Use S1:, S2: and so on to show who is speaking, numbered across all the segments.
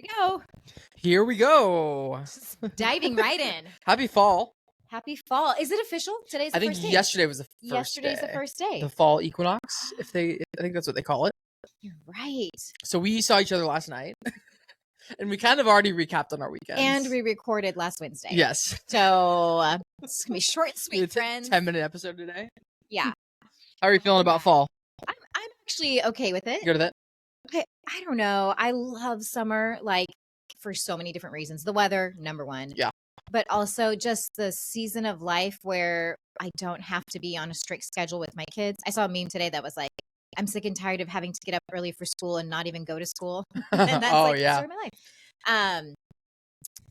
S1: we go.
S2: Here we go.
S1: Diving right in.
S2: Happy fall.
S1: Happy fall. Is it official? Today's the
S2: I think
S1: first day.
S2: yesterday was the first
S1: Yesterday's
S2: day.
S1: the first day.
S2: The fall equinox. I think that's what they call it.
S1: You're right.
S2: So we saw each other last night. And we kind of already recapped on our weekends.
S1: And we recorded last Wednesday.
S2: Yes.
S1: So it's going to be short and sweet,
S2: It's
S1: friends.
S2: a 10-minute episode today.
S1: Yeah.
S2: How are you feeling about fall?
S1: I'm actually okay with it.
S2: You good with it?
S1: Okay, I don't know. I love summer, like, for so many different reasons. The weather, number one.
S2: Yeah.
S1: But also just the season of life where I don't have to be on a strict schedule with my kids. I saw a meme today that was like, I'm sick and tired of having to get up early for school and not even go to school. And that's the story of my life.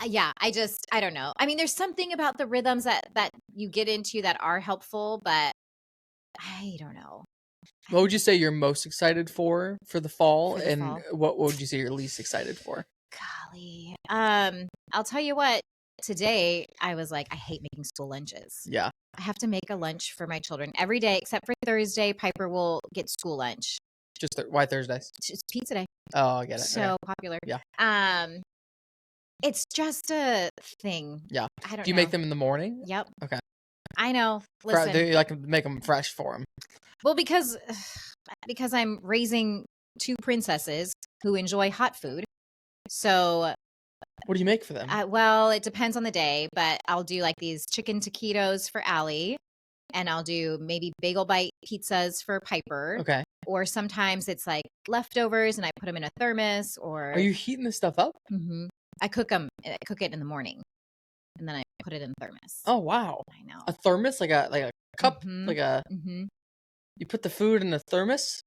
S1: Yeah, I don't know. I mean, there's something about the rhythms that you get into that are helpful, but I don't know.
S2: What would you say you're most excited for the fall?
S1: For the
S2: and
S1: fall?
S2: what would you say you're least excited for?
S1: Golly. I'll tell you what, today I was like, I hate making school lunches.
S2: Yeah.
S1: I have to make a lunch for my children every day, except for Thursday. Piper will get school lunch.
S2: Just why Thursdays?
S1: It's pizza day.
S2: Oh, I get it.
S1: So
S2: okay.
S1: popular.
S2: Yeah.
S1: It's just a thing.
S2: Yeah.
S1: I don't know.
S2: Do you make them in the morning?
S1: Yep.
S2: Okay.
S1: I know. Listen.
S2: Do you like make them fresh for them?
S1: Well, because I'm raising two princesses who enjoy hot food. So
S2: what do you make for them?
S1: Well, it depends on the day, but I'll do like these chicken taquitos for Allie, and I'll do maybe bagel bite pizzas for Piper.
S2: Okay.
S1: Or sometimes it's like leftovers and I put them in a thermos. Or
S2: are you heating this stuff up?
S1: Mm-hmm. I cook it in the morning, and then I put it in a thermos.
S2: Oh wow!
S1: I know.
S2: A thermos, like a cup,
S1: Mm-hmm.
S2: like a.
S1: Mm-hmm.
S2: You put the food in the thermos.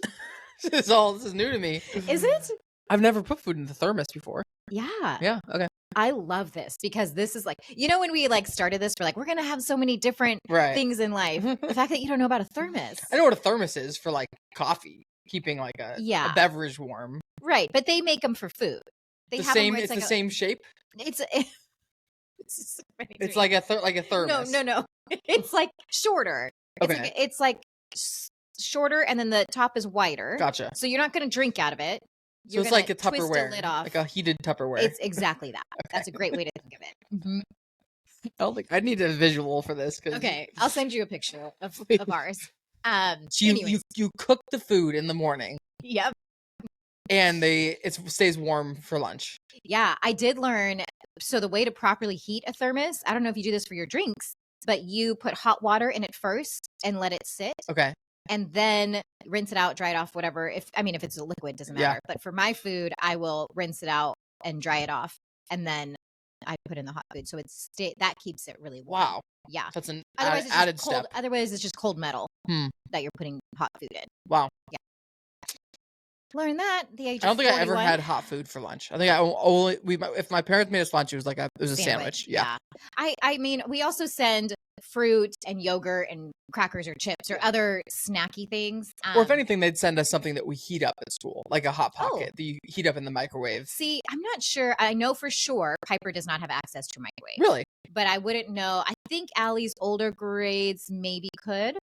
S2: This is new to me.
S1: Is it?
S2: I've never put food in the thermos before.
S1: Yeah.
S2: Yeah. Okay.
S1: I love this because this is like, when we like started this, we're like, we're going to have so many different things in life. The fact that you don't know about a thermos.
S2: I know what a thermos is for like coffee, keeping like a beverage warm.
S1: Right. But they make them for food.
S2: It's the same shape.
S1: It's
S2: like a thermos.
S1: No. It's like shorter.
S2: Okay.
S1: It's like shorter, and then the top is wider.
S2: Gotcha.
S1: So you're not going to drink out of it.
S2: So it's like a Tupperware,
S1: twist the lid off.
S2: like a heated Tupperware.
S1: It's exactly that. Okay. That's a great way to think of it. Mm-hmm.
S2: I don't think I need a visual for this.
S1: Okay, I'll send you a picture of ours.
S2: So you cook the food in the morning.
S1: Yep.
S2: And it stays warm for lunch.
S1: Yeah, I did learn. So the way to properly heat a thermos, I don't know if you do this for your drinks, but you put hot water in it first and let it sit.
S2: Okay.
S1: And then rinse it out, dry it off, whatever. If it's a liquid, doesn't matter. Yeah. But for my food, I will rinse it out and dry it off, and then I put in the hot food. So that keeps it really warm.
S2: Wow.
S1: Yeah.
S2: That's an
S1: added
S2: step.
S1: Otherwise, it's just cold metal that you're putting hot food in.
S2: Wow.
S1: Yeah. Learn that at the age of 41.
S2: I don't think I ever had hot food for lunch. I think if my parents made us lunch, it was like it was a sandwich. Yeah.
S1: I mean, we also send fruit and yogurt and crackers or chips or other snacky things.
S2: Or if anything, they'd send us something that we heat up at school, like a Hot Pocket that you heat up in the microwave.
S1: See, I'm not sure. I know for sure Piper does not have access to a microwave.
S2: Really?
S1: But I wouldn't know. I think Allie's older grades maybe could.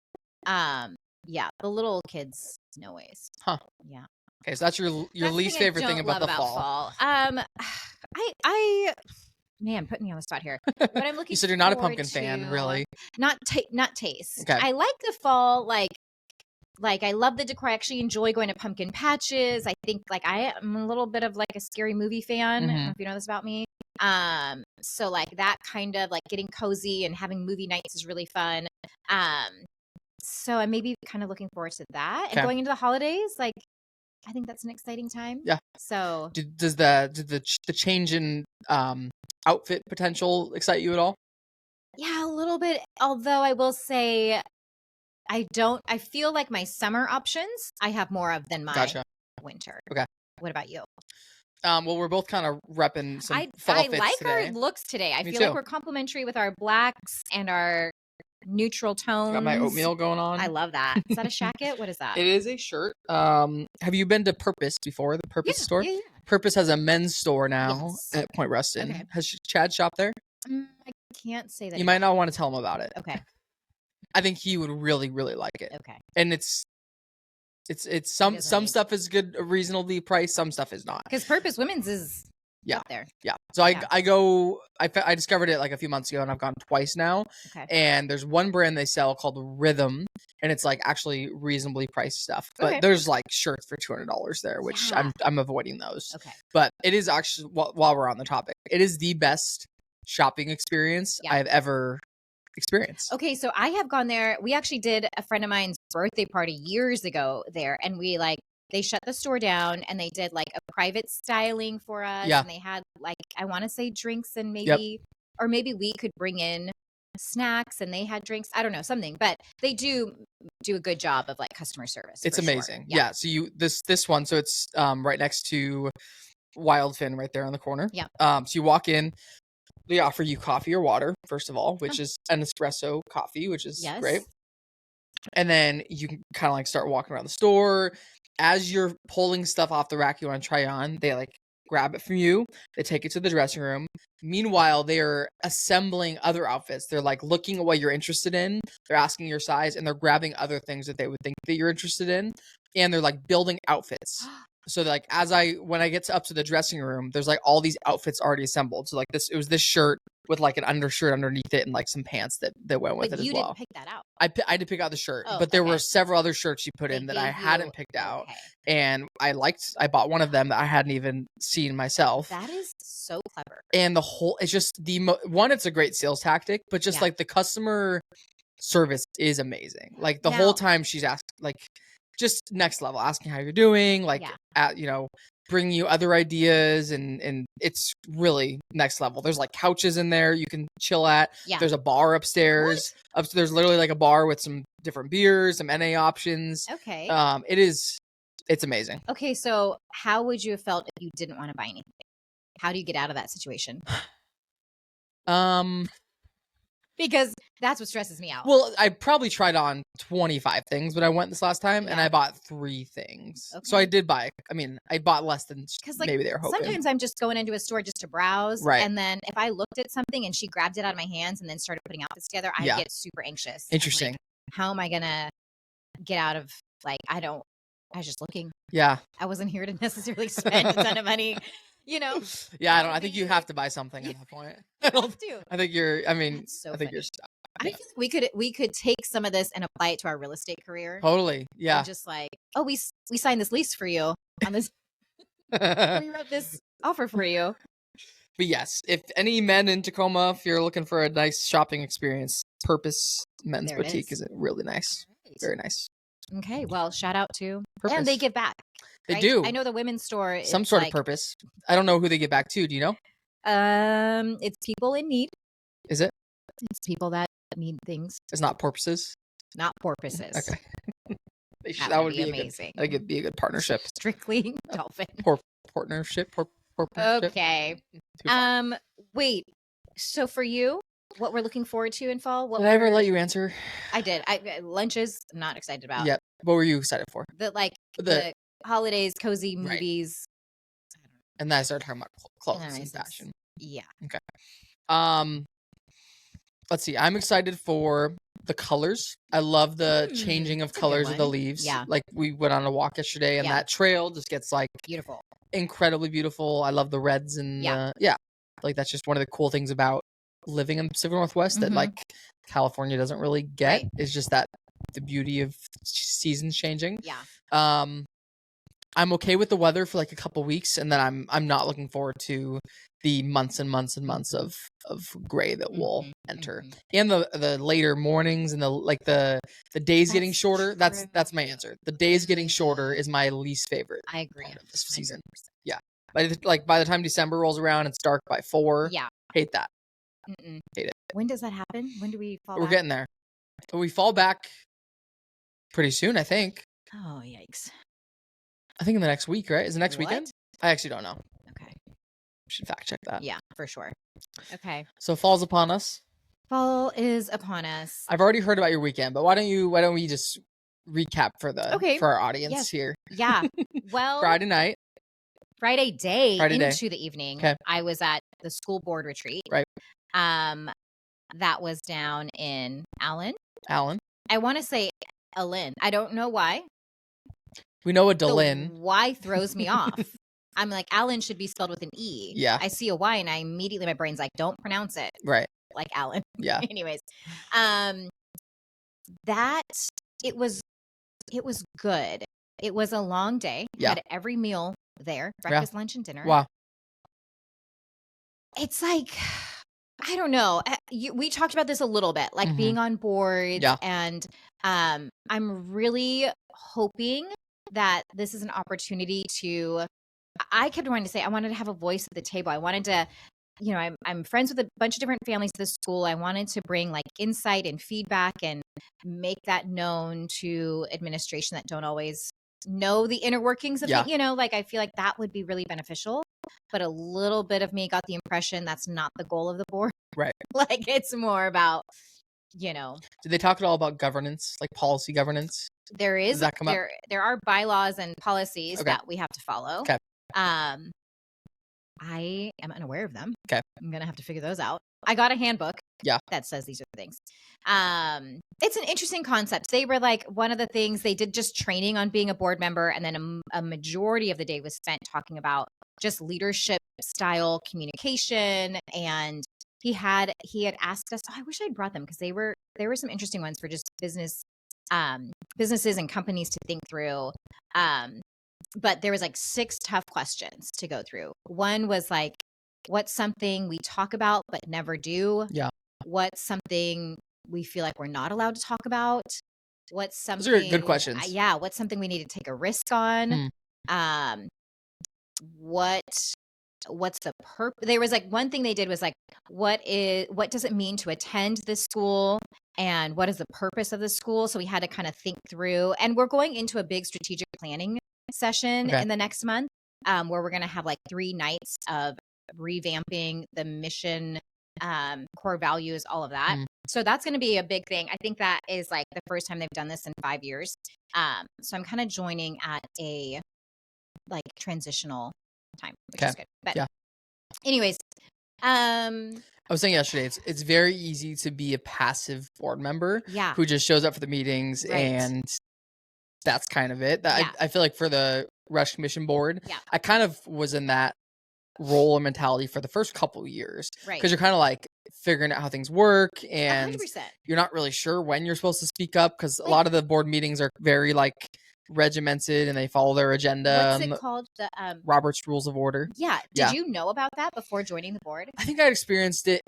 S1: Yeah, the little kids, no ways.
S2: Huh.
S1: Yeah.
S2: Okay, so that's your least favorite thing about the fall.
S1: Man, put me on the spot here. But I'm looking.
S2: You said you're not a pumpkin fan, really?
S1: Not taste.
S2: Okay.
S1: I like the fall, like I love the decor. I actually enjoy going to pumpkin patches. I think I am a little bit of like a scary movie fan.
S2: Mm-hmm.
S1: I don't know if you know this about me. So like that kind of like getting cozy and having movie nights is really fun. So I'm maybe kind of looking forward to that. And going into the holidays, like I think that's an exciting time.
S2: Yeah.
S1: So
S2: does the change in outfit potential excite you at all?
S1: Yeah, a little bit. Although I will say I feel like my summer options I have more of than my winter.
S2: Okay.
S1: What about you?
S2: Well, we're both kind of repping some fall fits today.
S1: I like our looks today. I feel like we're complementary with our blacks and our neutral tones.
S2: Got my oatmeal going on.
S1: I love that. Is that a shacket? What is that?
S2: It is a shirt. Have you been to Purpose before? The Purpose store?
S1: Yeah.
S2: Purpose has a men's store now at Point Ruston. Okay. Has Chad shopped there?
S1: I can't say that.
S2: You might not want to tell him about it.
S1: Okay.
S2: I think he would really, really like it.
S1: Okay.
S2: And it's some stuff is good, reasonably priced. Some stuff is not.
S1: Because Purpose Women's is
S2: Yeah.
S1: Up there.
S2: Yeah. So I discovered it like a few months ago and I've gone twice now.
S1: Okay.
S2: And there's one brand they sell called Rhythm and it's like actually reasonably priced stuff. But there's like shirts for $200 there, which I'm avoiding those.
S1: Okay.
S2: But it is actually, while we're on the topic, it is the best shopping experience I've ever experienced.
S1: Okay, so I have gone there. We actually did a friend of mine's birthday party years ago there, and they shut the store down and they did like a private styling for us.
S2: Yeah.
S1: And they had like, I want to say drinks and maybe we could bring in snacks and they had drinks. I don't know, something, but they do a good job of like customer service.
S2: It's amazing. Sure. Yeah. So this one, so it's right next to Wildfin right there on the corner.
S1: Yeah.
S2: So you walk in, they offer you coffee or water, first of all, which is an espresso coffee, which is great. And then you can kind of like start walking around the store. As you're pulling stuff off the rack you want to try on, they like grab it from you. They take it to the dressing room. Meanwhile, they're assembling other outfits. They're like looking at what you're interested in. They're asking your size and they're grabbing other things that they would think that you're interested in. And they're like building outfits. So like when I get up to the dressing room, there's like all these outfits already assembled. So like it was this shirt with like an undershirt underneath it and like some pants that went with it as well.
S1: You didn't pick that out.
S2: I had to pick out the shirt, but there were several other shirts she put in that I hadn't picked out. And I bought one of them that I hadn't even seen myself.
S1: That is so clever.
S2: And it's just it's a great sales tactic, but just like the customer service is amazing. Like the whole time she's asked, like just next level, asking how you're doing, like bringing you other ideas, and it's really next level. There's like couches in there you can chill at. There's a bar upstairs. There's literally like a bar with some different beers, some NA options.
S1: Okay.
S2: It's amazing.
S1: Okay, so how would you have felt if you didn't want to buy anything? How do you get out of that situation? Because that's what stresses me out.
S2: Well, I probably tried on 25 things, but I went this last time and I bought 3 things. Okay. So I did buy, I bought less than maybe they were hoping.
S1: Sometimes I'm just going into a store just to browse. Right. And then if I looked at something and she grabbed it out of my hands and then started putting outfits together, I get super anxious.
S2: Interesting.
S1: Like, how am I going to get out of, like, I was just looking.
S2: Yeah.
S1: I wasn't here to necessarily spend a ton of money. Yeah,
S2: I think you have to buy something at that point. I think you're. I mean, I think you're.
S1: I feel like we could take some of this and apply it to our real estate career.
S2: Totally. Yeah.
S1: And just like, we signed this lease for you on this. We wrote this offer for you.
S2: But yes, if any men in Tacoma, if you're looking for a nice shopping experience, Purpose Men's Boutique is really nice. Right. Very nice.
S1: Okay. Well, shout out to
S2: Purpose.
S1: And they give back.
S2: They do.
S1: I know the women's store.
S2: Some sort of Purpose. I don't know who they give back to. Do you know?
S1: It's people in need.
S2: Is it?
S1: It's people that need things.
S2: It's not porpoises.
S1: Not porpoises.
S2: Okay.
S1: That would be amazing.
S2: That could be a good partnership.
S1: Strictly dolphin.
S2: Partnership.
S1: Okay. Wait. So for you, what we're looking forward to in fall?
S2: Did I ever let you answer?
S1: I did. Lunches, I'm not excited about.
S2: Yep. What were you excited for?
S1: The holidays, cozy movies.
S2: Right. And then I started talking about clothes and fashion.
S1: Yeah.
S2: Okay. Let's see. I'm excited for the colors. I love the changing of colors of the leaves.
S1: Yeah.
S2: Like we went on a walk yesterday and that trail just gets like
S1: beautiful.
S2: Incredibly beautiful. I love the reds and like that's just one of the cool things about living in the Pacific Northwest that like California doesn't really get is just that the beauty of seasons changing.
S1: Yeah.
S2: I'm okay with the weather for like a couple weeks and then I'm not looking forward to the months and months and months of gray that will enter. And the later mornings and the days getting shorter. That's my answer. The days getting shorter is my least favorite.
S1: I agree.
S2: Part of this season. 100%. Yeah. By the time December rolls around, it's dark by 4.
S1: Yeah.
S2: Hate that. Hate it.
S1: When does that happen? When do we fall back?
S2: We're getting there. But we fall back pretty soon, I think.
S1: Oh, yikes.
S2: I think in the next week, right? Is it next weekend? I actually don't know.
S1: Okay.
S2: Should fact check that.
S1: Yeah, for sure. Okay.
S2: So fall's upon us.
S1: Fall is upon us.
S2: I've already heard about your weekend, but why don't we just recap for our audience here?
S1: Yeah. Well, Friday day into the evening, I was at the school board retreat.
S2: Right.
S1: That was down in Allen.
S2: I
S1: want to say Allen. I don't know why.
S2: We know a Delin.
S1: Why throws me off. I'm like, Alan should be spelled with an E.
S2: Yeah.
S1: I see a Y and I immediately, my brain's like, don't pronounce it.
S2: Right.
S1: Like Alan.
S2: Yeah.
S1: Anyways, that it was good. It was a long day.
S2: Yeah.
S1: Had every meal there, breakfast, lunch, and dinner.
S2: Wow.
S1: It's like, I don't know. We talked about this a little bit, like being on board.
S2: Yeah.
S1: And I'm really hoping that this is an opportunity to, I kept wanting to say, I wanted to have a voice at the table. I wanted to, you know, I'm friends with a bunch of different families at this school. I wanted to bring like insight and feedback and make that known to administration that don't always know the inner workings of things. You know, like I feel like that would be really beneficial. But a little bit of me got the impression that's not the goal of the board.
S2: Right.
S1: Like it's more about, you know.
S2: Did they talk at all about governance, like policy governance?
S1: There is.
S2: Does that come up?
S1: There are bylaws and policies that we have to follow.
S2: Okay.
S1: I am unaware of them.
S2: Okay.
S1: I'm going to have to figure those out. I got a handbook that says these are the things. It's an interesting concept. They were like, one of the things they did just training on being a board member. And then a majority of the day was spent talking about just leadership style communication. And he had asked us, I wish I'd brought them because there were some interesting ones for just businesses and companies to think through. But there was like 6 tough questions to go through. One was like, what's something we talk about but never do?
S2: Yeah.
S1: What's something we feel like we're not allowed to talk about? What's something?
S2: Those are good questions.
S1: Yeah. What's something we need to take a risk on? What's the purpose? There was like one thing they did was like, what does it mean to attend this school? And what is the purpose of the school? So we had to kind of think through, and we're going into a big strategic planning session in the next month, where we're going to have like 3 nights of revamping the mission, core values, all of that. So that's going to be a big thing. I think that is like the first time they've done this in 5 years. So I'm kind of joining at a like transitional time, which is good. But anyways, I
S2: was saying yesterday, it's very easy to be a passive board member who just shows up for the meetings and that's kind of it. I feel like for the Rush Commission board, I kind of was in that role and mentality for the first couple of years. Because you're kind of like figuring out how things work and
S1: 100%.
S2: You're not really sure when you're supposed to speak up because a lot of the board meetings are very like regimented and they follow their agenda.
S1: What's it called? The
S2: Robert's Rules of Order.
S1: Yeah. Did you know about that before joining the board?
S2: I think I experienced it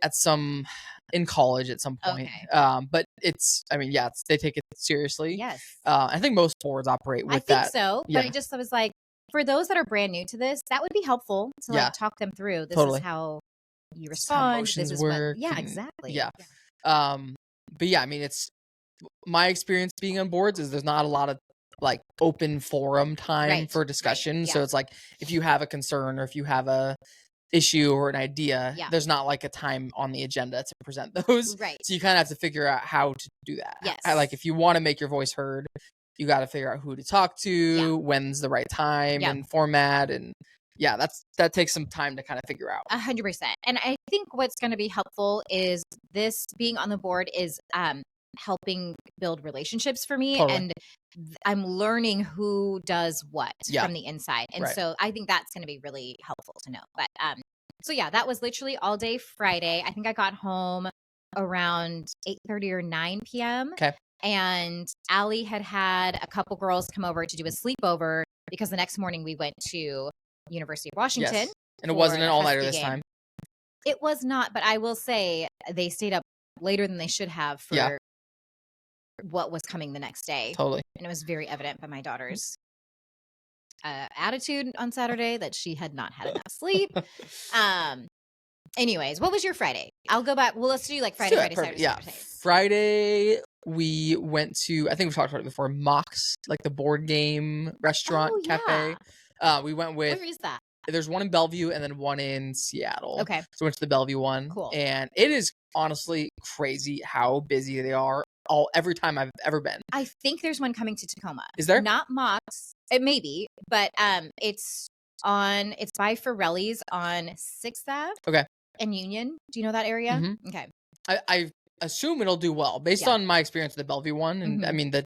S2: in college at some point. Okay. But they take it seriously.
S1: Yes.
S2: I think most boards operate with that.
S1: I think so. But I was like, for those that are brand new to this, that would be helpful to like talk them through. This is how you respond. This is work. Exactly.
S2: Yeah. But yeah, I mean, it's my experience being on boards is there's not a lot of like open forum time for discussion. So it's like if you have a concern or if you have a issue or an idea, there's not like a time on the agenda to present those.
S1: Right.
S2: So you kind of have to figure out how to do that.
S1: Yes.
S2: Like if you want to make your voice heard, you got to figure out who to talk to, when's the right time and format. And that takes some time to kind of figure out.
S1: 100%. And I think what's going to be helpful is this being on the board is, helping build relationships for me. And I'm learning who does what from the inside. And so I think that's going to be really helpful to know. But so that was literally all day Friday. I think I got home around 8:30 or 9 p.m.
S2: Okay.
S1: And Allie had a couple girls come over to do a sleepover because the next morning we went to University of Washington.
S2: Yes. And it wasn't an all-nighter this time.
S1: It was not, but I will say they stayed up later than they should have for what was coming the next day.
S2: Totally.
S1: And it was very evident by my daughter's attitude on Saturday that she had not had enough sleep. Anyways, what was your Friday? I'll go back. Well, let's do like Friday, Saturday.
S2: Friday, we went to, I think we've talked about it before, Mox, like the board game restaurant cafe. We went with.
S1: Where is that?
S2: There's one in Bellevue and then one in Seattle.
S1: Okay.
S2: So we went to the Bellevue one.
S1: Cool.
S2: And it is honestly crazy how busy they are every time I've ever been.
S1: I think there's one coming to Tacoma.
S2: Is there?
S1: Not Mox. It may be, but it's by Forelli's on 6th Ave.
S2: Okay.
S1: And Union. Do you know that area?
S2: Mm-hmm.
S1: Okay.
S2: I assume it'll do well based on my experience with the Bellevue one. And I mean, the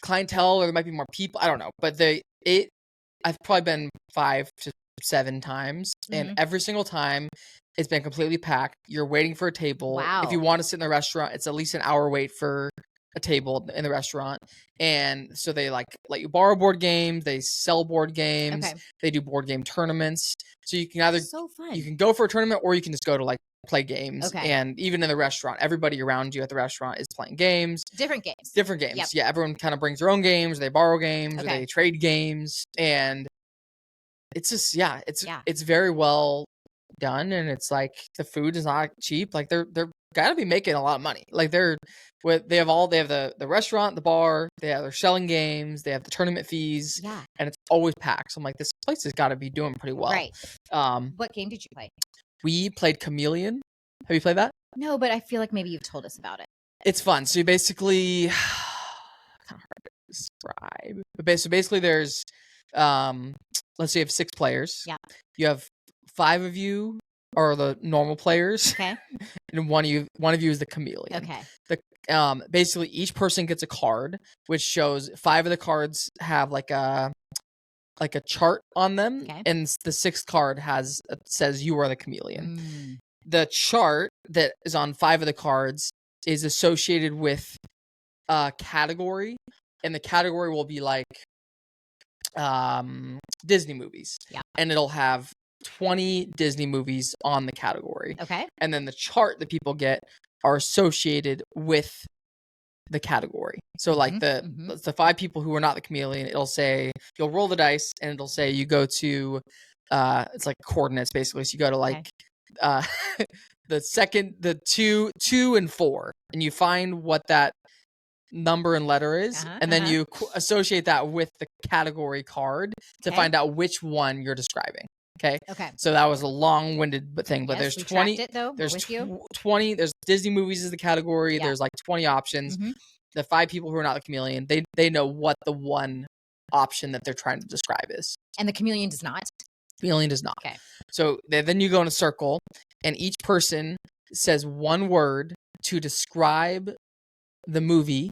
S2: clientele, or there might be more people. I don't know. But I've probably been 5 to 7 times, and
S1: Mhm.
S2: every single time it's been completely packed. You're waiting for a table. If you
S1: Wow.
S2: want to sit in the restaurant, it's at least an hour wait for a table in the restaurant. And so they like let you borrow board games, they sell board games,
S1: Okay.
S2: they do board game tournaments. So you can either
S1: So
S2: you
S1: fun.
S2: can go for a tournament or you can just go to like play games.
S1: Okay.
S2: And even in the restaurant, everybody around you at the restaurant is playing games.
S1: Different games.
S2: Different games.
S1: Yep.
S2: Yeah, everyone kind of brings their own games, they borrow games, or
S1: Okay.
S2: they trade games. And it's just
S1: Yeah.
S2: it's very well done, and it's like the food is not cheap. Like they're gotta be making a lot of money. Like they have the restaurant, the bar, they're selling games, they have the tournament fees,
S1: Yeah.
S2: and it's always packed. So I'm like, this place has got to be doing pretty well.
S1: Right. What game did you play?
S2: We played Chameleon. Have you played that?
S1: No, but I feel like maybe you've told us about it.
S2: It's fun. So you basically kind of hard to describe. But so basically there's let's say you have 6 players.
S1: Yeah.
S2: You have 5 of you are the normal players.
S1: Okay.
S2: And one of you is the chameleon.
S1: Okay.
S2: Basically each person gets a card which shows 5 of the cards have like a chart on them.
S1: Okay.
S2: And the 6th card says you are the chameleon.
S1: Mm.
S2: The chart that is on 5 of the cards is associated with a category, and the category will be like Disney movies.
S1: Yeah.
S2: And it'll have 20 Disney movies on the category.
S1: Okay.
S2: And then the chart that people get are associated with the category. So like the 5 people who are not the chameleon, it'll say you'll roll the dice and it'll say you go to it's like coordinates basically. So you go to like the 2 and 4, and you find what that number and letter is, and then you associate that with the category card to find out which one you're describing. Okay. So that was a long-winded thing, but there's 20.
S1: It, though.
S2: There's 20. There's Disney movies is the category. There's like 20 options. The 5 people who are not the chameleon, they know what the one option that they're trying to describe is.
S1: And the chameleon does not.
S2: Chameleon does not.
S1: Okay.
S2: So then you go in a circle, and each person says one word to describe the movie,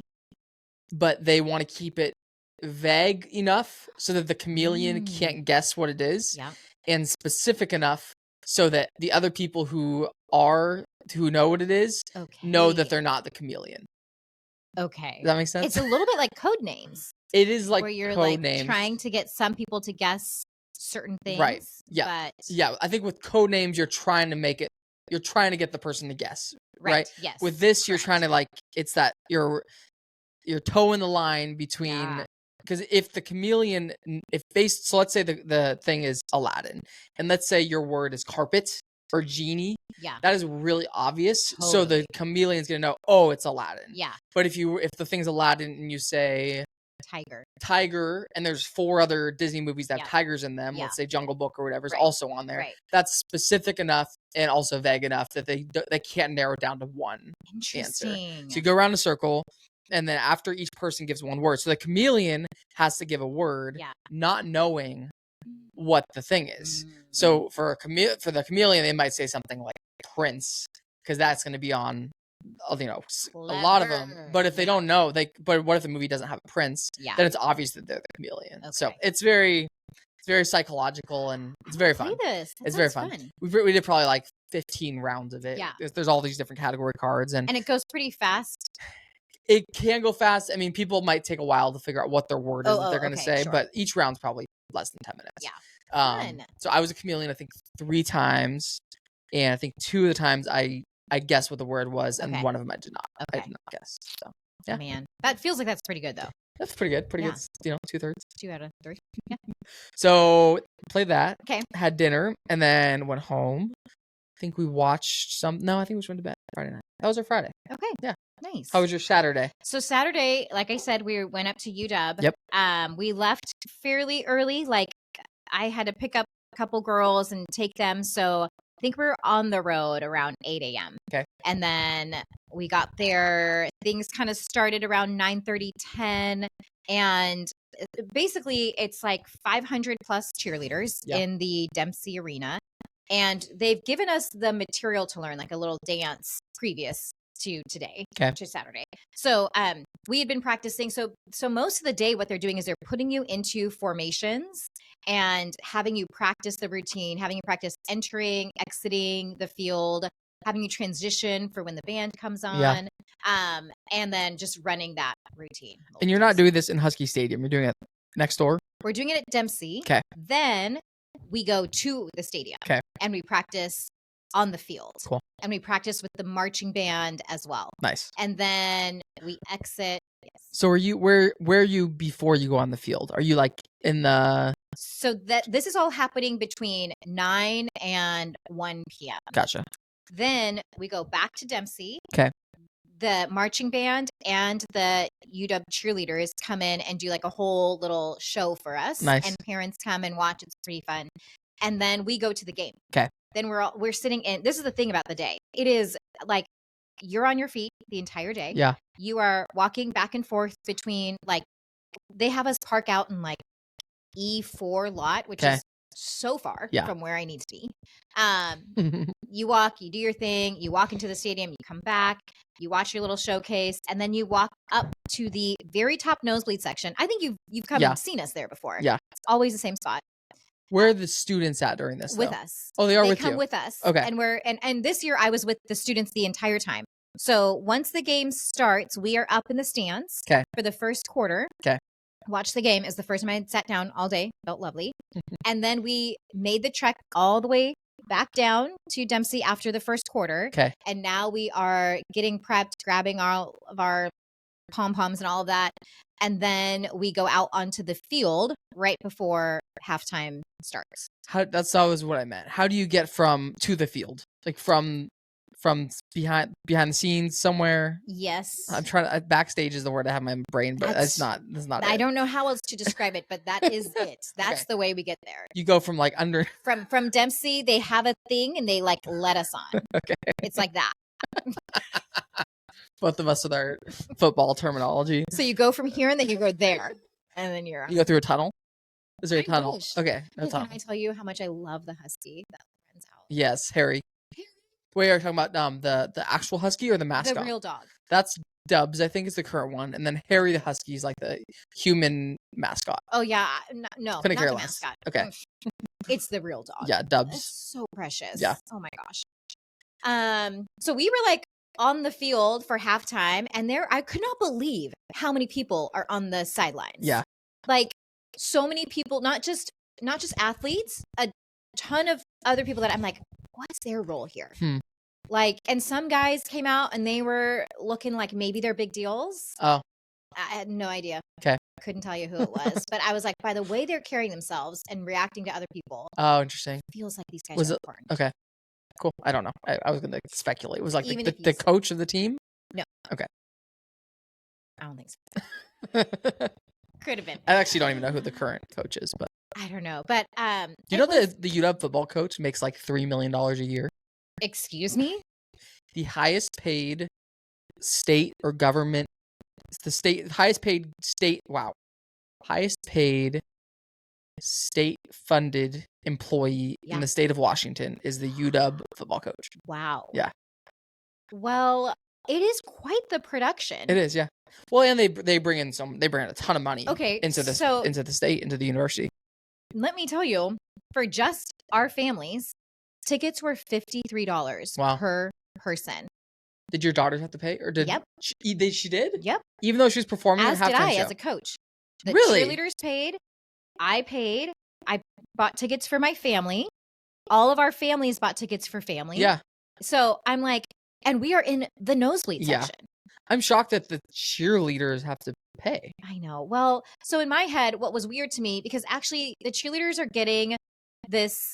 S2: but they want to keep it vague enough so that the chameleon can't guess what it is, and specific enough so that the other people who know what it is know that they're not the chameleon.
S1: Okay.
S2: Does that make sense?
S1: It's a little bit like code names.
S2: It is like
S1: where you're
S2: code
S1: like
S2: names.
S1: Trying to get some people to guess certain things.
S2: Right. Yeah.
S1: But...
S2: Yeah. I think with code names, you're trying to get the person to guess. Right.
S1: Yes.
S2: With this, you're trying to it's that you're toeing the line between, because if the chameleon, so let's say the thing is Aladdin, and let's say your word is carpet or genie. Yeah. That is really obvious. Totally. So the chameleon's gonna know, oh, it's Aladdin. Yeah. But if the thing's Aladdin and you say tiger, and there's 4 other Disney movies that have tigers in them, let's say Jungle Book or whatever is also on there. Right. That's specific enough and also vague enough that they can't narrow it down to one answer. So you go around a circle, and then after each person gives one word, so the chameleon has to give a word, not knowing what the thing is. So for the chameleon, they might say something like prince, because that's going to be on, a lot of them. But if they don't know, but what if the movie doesn't have a prince? Then it's obvious that they're the chameleon. Okay. So it's very psychological, and it's very fun. It's very fun. We did probably like 15 rounds of it. Yeah. There's all these different category cards, and
S1: it goes pretty fast.
S2: It can go fast. I mean, people might take a while to figure out what their word is that they're going to say, but each round's probably less than 10 minutes. Yeah. Fun. So I was a chameleon, I think 3 times, and I think 2 of the times I guessed what the word was, and one of them I did not. I did not guess. So yeah.
S1: Man, that feels like that's pretty good though.
S2: That's pretty good. Pretty good. 2/3.
S1: 2 out of 3. Yeah.
S2: So played that.
S1: Okay.
S2: Had dinner, and then went home. I think we watched No, I think we just went to bed Friday night. That was our Friday.
S1: Okay.
S2: Yeah.
S1: Nice.
S2: How was your Saturday?
S1: So Saturday, like I said, we went up to UW.
S2: Yep.
S1: We left fairly early. Like I had to pick up a couple girls and take them. So I think we were on the road around 8 a.m.
S2: Okay.
S1: And then we got there. Things kind of started around 9:30, 10. And basically it's like 500 plus cheerleaders in the Dempsey Arena. And they've given us the material to learn, like a little dance previous to today, to Saturday. So we had been practicing. So most of the day, what they're doing is they're putting you into formations, and having you practice the routine, having you practice entering, exiting the field, having you transition for when the band comes on, and then just running that routine.
S2: And you're not doing this in Husky Stadium. You're doing it next door?
S1: We're doing it at Dempsey.
S2: Okay.
S1: Then we go to the stadium.
S2: Okay.
S1: And we practice on the field.
S2: Cool.
S1: And we practice with the marching band as well.
S2: Nice.
S1: And then we exit. Yes.
S2: So are you where are you before you go on the field? Are you like in the
S1: So that this is all happening between 9 and 1 p.m.
S2: Gotcha.
S1: Then we go back to Dempsey.
S2: Okay.
S1: The marching band and the UW cheerleaders come in and do like a whole little show for us.
S2: Nice.
S1: And parents come and watch. It's pretty fun. And then we go to the game.
S2: Okay.
S1: Then we're sitting in. This is the thing about the day. It is like you're on your feet the entire day.
S2: Yeah.
S1: You are walking back and forth between like they have us park out in like E4 lot, which is so far from where I need to be. You walk, you do your thing, you walk into the stadium, you come back, you watch your little showcase, and then you walk up to the very top nosebleed section. I think you've come and seen us there before.
S2: Yeah.
S1: It's always the same spot.
S2: Where are the students at during this?
S1: With
S2: though?
S1: us.
S2: Oh, they are
S1: they
S2: with
S1: come
S2: you.
S1: with us.
S2: Okay.
S1: And and this year I was with the students the entire time. So once the game starts, we are up in the stands for the first quarter.
S2: Okay.
S1: Watch the game. Is the first time I had sat down all day. Felt lovely. And then we made the trek all the way back down to Dempsey after the first quarter.
S2: Okay.
S1: And now we are getting prepped, grabbing all of our pom-poms and all of that. And then we go out onto the field right before halftime starts.
S2: That's always what I meant. How do you get to the field? Like from behind the scenes somewhere?
S1: Yes.
S2: I'm trying to backstage is the word I have in my brain, but that's not
S1: I
S2: it.
S1: don't know how else to describe it, but that is it. That's the way we get there.
S2: You go from like under
S1: from Dempsey, they have a thing and they like let us on.
S2: Okay.
S1: It's like that.
S2: Both of us with our football terminology.
S1: So you go from here and then you go there. And then
S2: you go through a tunnel? Is there a tunnel?
S1: Wish.
S2: Okay. No tunnel.
S1: Can I tell you how much I love the husky that runs out?
S2: Yes, Harry. Wait, are you talking about the actual husky or the mascot?
S1: The real dog.
S2: That's Dubs, I think, is the current one, and then Harry the husky is like the human mascot.
S1: Oh yeah, no, not the mascot.
S2: Okay,
S1: it's the real dog.
S2: Yeah, Dubs.
S1: It's so precious.
S2: Yeah.
S1: Oh my gosh. So we were like on the field for halftime, and I could not believe how many people are on the sidelines.
S2: Yeah,
S1: like so many people, not just athletes, a ton of other people that I'm like, what's their role here? Like, and some guys came out and they were looking like maybe they're big deals.
S2: Oh.
S1: I had no idea.
S2: Okay.
S1: Couldn't tell you who it was, but I was like, by the way they're carrying themselves and reacting to other people.
S2: Oh, interesting.
S1: It feels like these guys are important.
S2: Okay. Cool. I don't know. I was going to speculate. It was like
S1: Even
S2: the coach of the team?
S1: No.
S2: Okay.
S1: I don't think so. Could have been.
S2: I actually don't even know who the current coach is, but
S1: I don't know. But
S2: you know the UW football coach makes like $3 million a year?
S1: Excuse me?
S2: The highest paid state or government, highest paid state funded employee in the state of Washington is the UW football coach.
S1: Wow.
S2: Yeah.
S1: Well, it is quite the production.
S2: It is, yeah. Well, and they bring in a ton of money into the state, into the university.
S1: Let me tell you, for just our families, tickets were $53 per person.
S2: Did your daughters have to pay, or did she did?
S1: Yep.
S2: Even though she was performing
S1: as
S2: at halftime
S1: did I
S2: show?
S1: As a coach. The
S2: really?
S1: cheerleaders paid. I paid. I bought tickets for my family. All of our families bought tickets for family.
S2: Yeah.
S1: So I'm like, and we are in the nosebleed section.
S2: I'm shocked that the cheerleaders have to pay.
S1: I know. Well, so in my head, what was weird to me, because actually the cheerleaders are getting this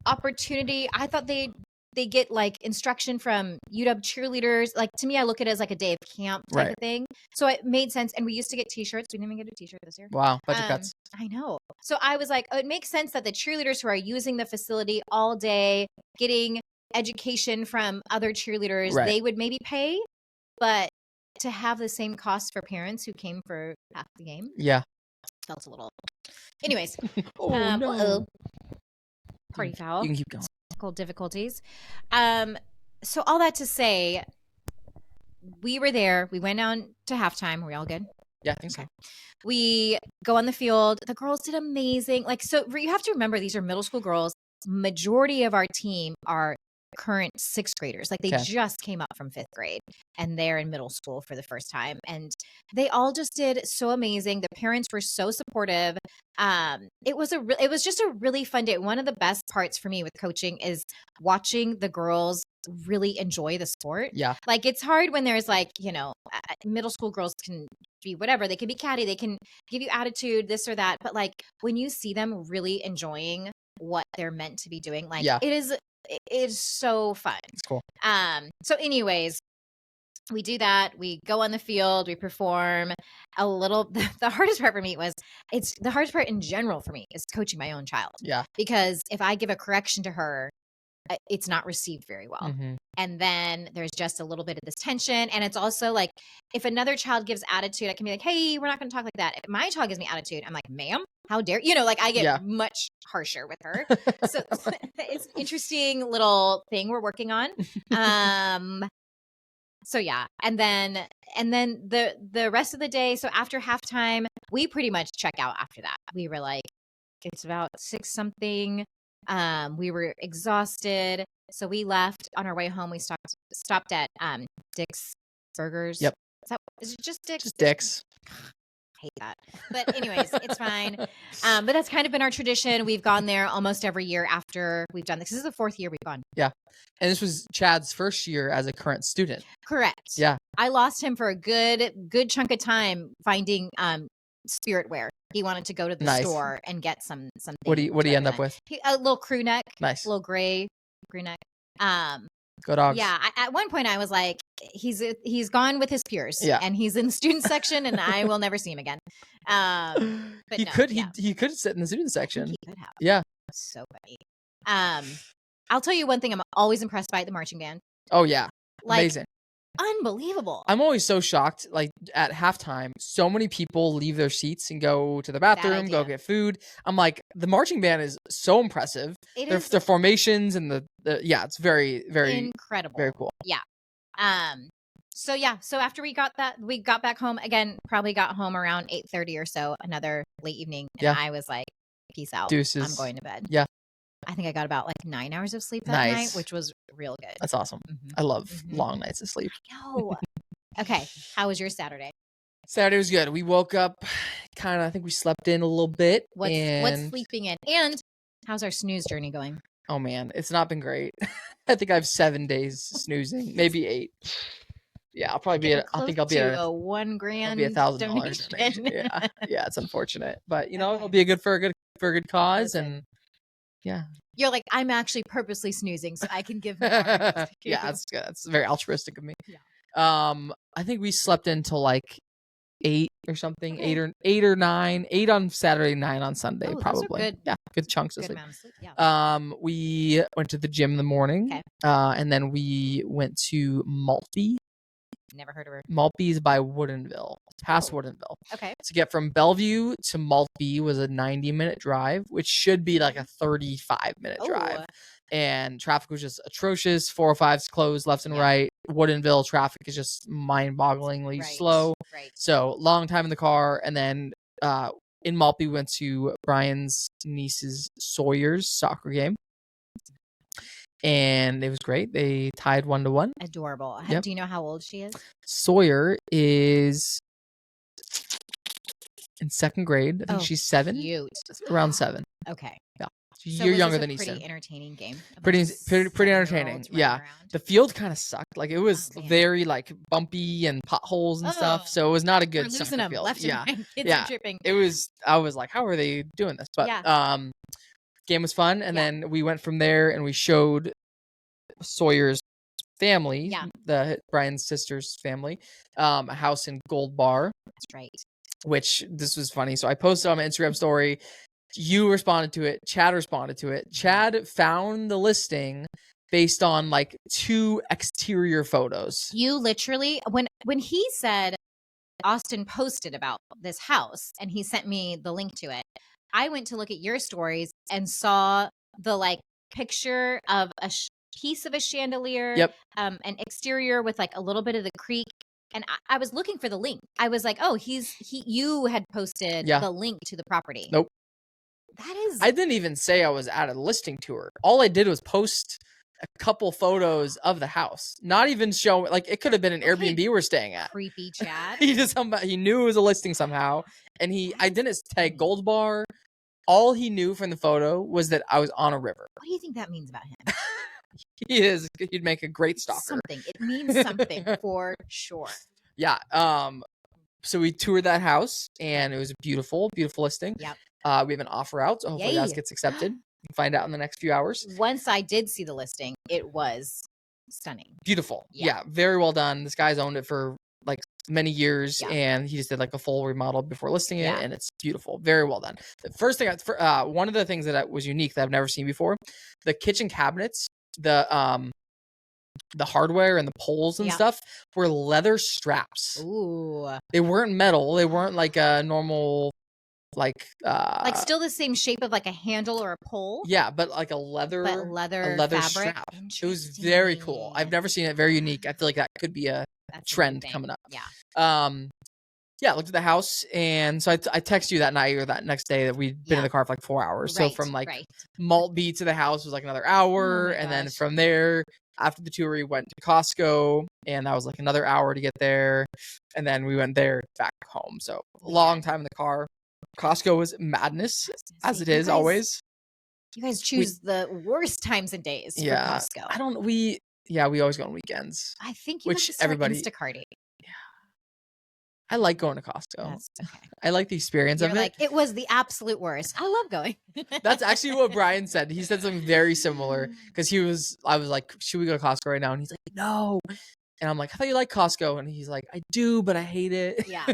S1: opportunity. I thought they get like instruction from UW cheerleaders. Like, to me, I look at it as like a day of camp type of thing. So it made sense. And we used to get t-shirts. We didn't even get a t-shirt this year.
S2: Wow. Budget cuts.
S1: I know. So I was like, oh, it makes sense that the cheerleaders who are using the facility all day, getting education from other cheerleaders, they would maybe pay. But to have the same cost for parents who came for half the game.
S2: Yeah.
S1: Felt a little. Anyways.
S2: No.
S1: Party foul.
S2: You can keep going.
S1: Technical difficulties. So all that to say, we were there. We went down to halftime. Were we all good?
S2: Yeah, I think so.
S1: We go on the field. The girls did amazing. Like, so you have to remember, these are middle school girls. Majority of our team are current sixth graders. Like, they just came up from fifth grade and they're in middle school for the first time. And they all just did so amazing. The parents were so supportive. It was just a really fun day. One of the best parts for me with coaching is watching the girls really enjoy the sport.
S2: Yeah.
S1: Like, it's hard when there's like, middle school girls can be whatever. They can be catty. They can give you attitude, this or that. But like, when you see them really enjoying what they're meant to be doing, like, it is so fun.
S2: It's cool.
S1: So anyways, we do that. We go on the field, we perform a little. The hardest part for me the hardest part in general for me is coaching my own child.
S2: Yeah.
S1: Because if I give a correction to her, it's not received very well.
S2: Mm-hmm.
S1: And then there's just a little bit of this tension. And it's also like, if another child gives attitude, I can be like, hey, we're not going to talk like that. If my child gives me attitude, I'm like, ma'am, how dare you? Like, I get much harsher with her. So it's an interesting little thing we're working on. So yeah. And then the rest of the day, so after halftime, we pretty much check out after that. We were like, it's about 6 something. We were exhausted. So we left. On our way home, we stopped at Dick's Burgers.
S2: Yep.
S1: Is it just Dick's?
S2: Just Dick's.
S1: Hate that. But anyways, it's fine. But that's kind of been our tradition. We've gone there almost every year after we've done this. This is the 4th year we've gone.
S2: Yeah. And this was Chad's first year as a current student.
S1: Correct.
S2: Yeah.
S1: I lost him for a good chunk of time finding spirit wear. He wanted to go to the store and get something.
S2: What do you end up with?
S1: A little crew neck.
S2: Nice.
S1: A little gray crew neck.
S2: Go Dogs.
S1: Yeah. At one point I was like, he's gone with his peers.
S2: Yeah.
S1: And he's in the student section and I will never see him again. But
S2: he could sit in the student section.
S1: He could have.
S2: Yeah.
S1: So funny. I'll tell you one thing I'm always impressed by, the marching band.
S2: Oh yeah.
S1: Like,
S2: amazing.
S1: Unbelievable.
S2: I'm always so shocked. Like, at halftime, so many people leave their seats and go to the bathroom, go get food. I'm like, the marching band is so impressive. Their formations and it's very, very
S1: incredible.
S2: Very cool.
S1: Yeah. So after we got back home again, probably got home around 8:30 or so, another late evening. And I was like, peace out.
S2: Deuces.
S1: I'm going to bed.
S2: Yeah.
S1: I think I got about like 9 hours of sleep that night, which was real good.
S2: That's awesome. Mm-hmm. I love long nights of sleep.
S1: No. Okay. How was your Saturday?
S2: Saturday was good. We woke up I think we slept in a little bit.
S1: What's sleeping in? And how's our snooze journey going?
S2: Oh man, it's not been great. I think I have 7 days snoozing, maybe 8. Yeah, I'll probably be at. I think I'll be at
S1: a $1,000.
S2: I'll be $1,000. Yeah, it's unfortunate, but it'll be for a good cause. Listen. And yeah,
S1: you're like, I'm actually purposely snoozing so I can give more.
S2: Yeah, that's good. That's very altruistic of me. Yeah. I think we slept until like 8 or something, okay. 8 or 9, 8 on Saturday, 9 on Sunday, probably. Good. Yeah, good chunks of sleep. Yeah. We went to the gym in the morning, okay. And then we went to Maltby.
S1: Never heard of her.
S2: Maltby is by Woodinville, past Woodinville.
S1: Okay.
S2: To get from Bellevue to Maltby was a 90-minute drive, which should be like a 35-minute drive. And traffic was just atrocious. 405's closed left and right. Woodinville traffic is just mind-bogglingly slow. Right. So long time in the car. And then in Maltby, we went to Brian's niece's Sawyer's soccer game. And it was great. They tied 1-1.
S1: Adorable.
S2: Yep.
S1: Do you know how old she is?
S2: Sawyer is in 2nd grade. I think she's 7.
S1: Cute.
S2: Around 7.
S1: Okay.
S2: Yeah.
S1: So
S2: you're younger than
S1: Easton.
S2: Pretty
S1: entertaining game.
S2: Pretty entertaining. Yeah. The field kind of sucked. Like, it was very like bumpy and potholes and stuff. So it was not a good soccer field.
S1: Left and right. Kids are tripping.
S2: It was. I was like, how are they doing this? But game was fun, and then we went from there and we showed Sawyer's family, Brian's sister's family, a house in Gold Bar.
S1: That's right.
S2: Which, this was funny. So I posted on my Instagram story. You responded to it. Chad responded to it. Chad found the listing based on like 2 exterior photos.
S1: You literally, when he said Austin posted about this house and he sent me the link to it, I went to look at your stories and saw the like picture of a piece of a chandelier, an exterior with like a little bit of the creek And I was looking for the link. I was like, oh, you had posted
S2: Yeah.
S1: the link to the property.
S2: Nope.
S1: That is.
S2: I didn't even say I was at a listing tour. All I did was post a couple photos of the house. Not even show, like, it could have been an Airbnb we're staying at.
S1: Creepy Chad.
S2: He knew it was a listing somehow. And I didn't tag Gold Bar. All he knew from the photo was that I was on a river.
S1: What do you think that means about him?
S2: He'd make a great stalker.
S1: Something. It means something for sure.
S2: Yeah. So we toured that house, and it was a beautiful, beautiful listing.
S1: Yep.
S2: We have an offer out, so hopefully that gets accepted. We'll find out in the next few hours.
S1: Once I did see the listing, it was stunning.
S2: Beautiful. Yeah, very well done. This guy's owned it for like many years, and he just did like a full remodel before listing it, and it's beautiful. Very well done. The first thing, one of the things that was unique that I've never seen before, the kitchen cabinets, the hardware and the poles and stuff were leather straps.
S1: Ooh.
S2: They weren't metal. They weren't like a normal, like
S1: still the same shape of like a handle or a pole.
S2: Yeah, but like a leather fabric. Strap. It was very cool. I've never seen it. Very unique. I feel like that could be a trend coming up.
S1: Yeah.
S2: Yeah, I looked at the house, and so I texted you that night or that next day that we'd been in the car for like 4 hours. So from like Maltby to the house was like another hour, and then from there, after the tour, we went to Costco, and that was like another hour to get there, and then we went there back home. So long time in the car. Costco was madness, as it is always.
S1: You guys choose the worst times and days for Costco.
S2: We always go on weekends.
S1: I think you have to start Instacarting.
S2: I like going to Costco.
S1: That's okay.
S2: I like the experience of it.
S1: It was the absolute worst. I love going.
S2: That's actually what Brian said. He said something very similar because I was like, should we go to Costco right now? And he's like, no. And I'm like, I thought you like Costco. And he's like, I do, but I hate it.
S1: Yeah.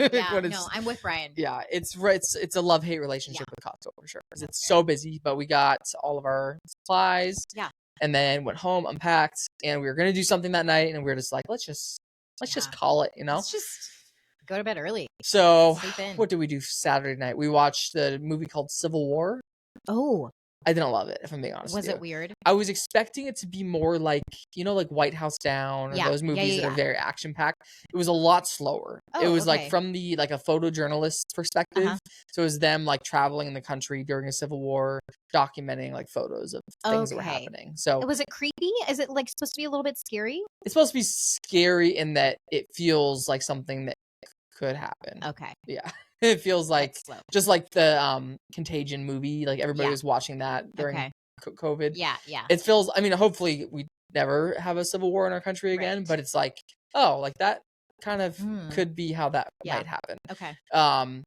S1: No, I'm with Brian.
S2: Yeah. It's a love-hate relationship with Costco for sure. Because it's so busy, but we got all of our supplies.
S1: Yeah.
S2: And then went home, unpacked, and we were going to do something that night. And we were just like, let's just call it,
S1: Let's just go to bed early.
S2: So what did we do Saturday night? We watched a movie called Civil War.
S1: Oh.
S2: I didn't love it, if I'm being honest.
S1: Was it weird?
S2: I was expecting it to be more like, like White House Down or those movies that are very action-packed. It was a lot slower. It was like from the like a photojournalist perspective. So it was them like traveling in the country during a civil war, documenting like photos of things that were happening. So
S1: was it creepy? Is it like supposed to be a little bit scary?
S2: It's supposed to be scary in that it feels like something that could happen.
S1: Okay.
S2: Yeah. It feels like just like the Contagion movie, like everybody was watching that during COVID.
S1: Yeah.
S2: It feels, I mean, hopefully we never have a civil war in our country again, but it's like, oh, like that kind of could be how that might happen.
S1: Okay.
S2: But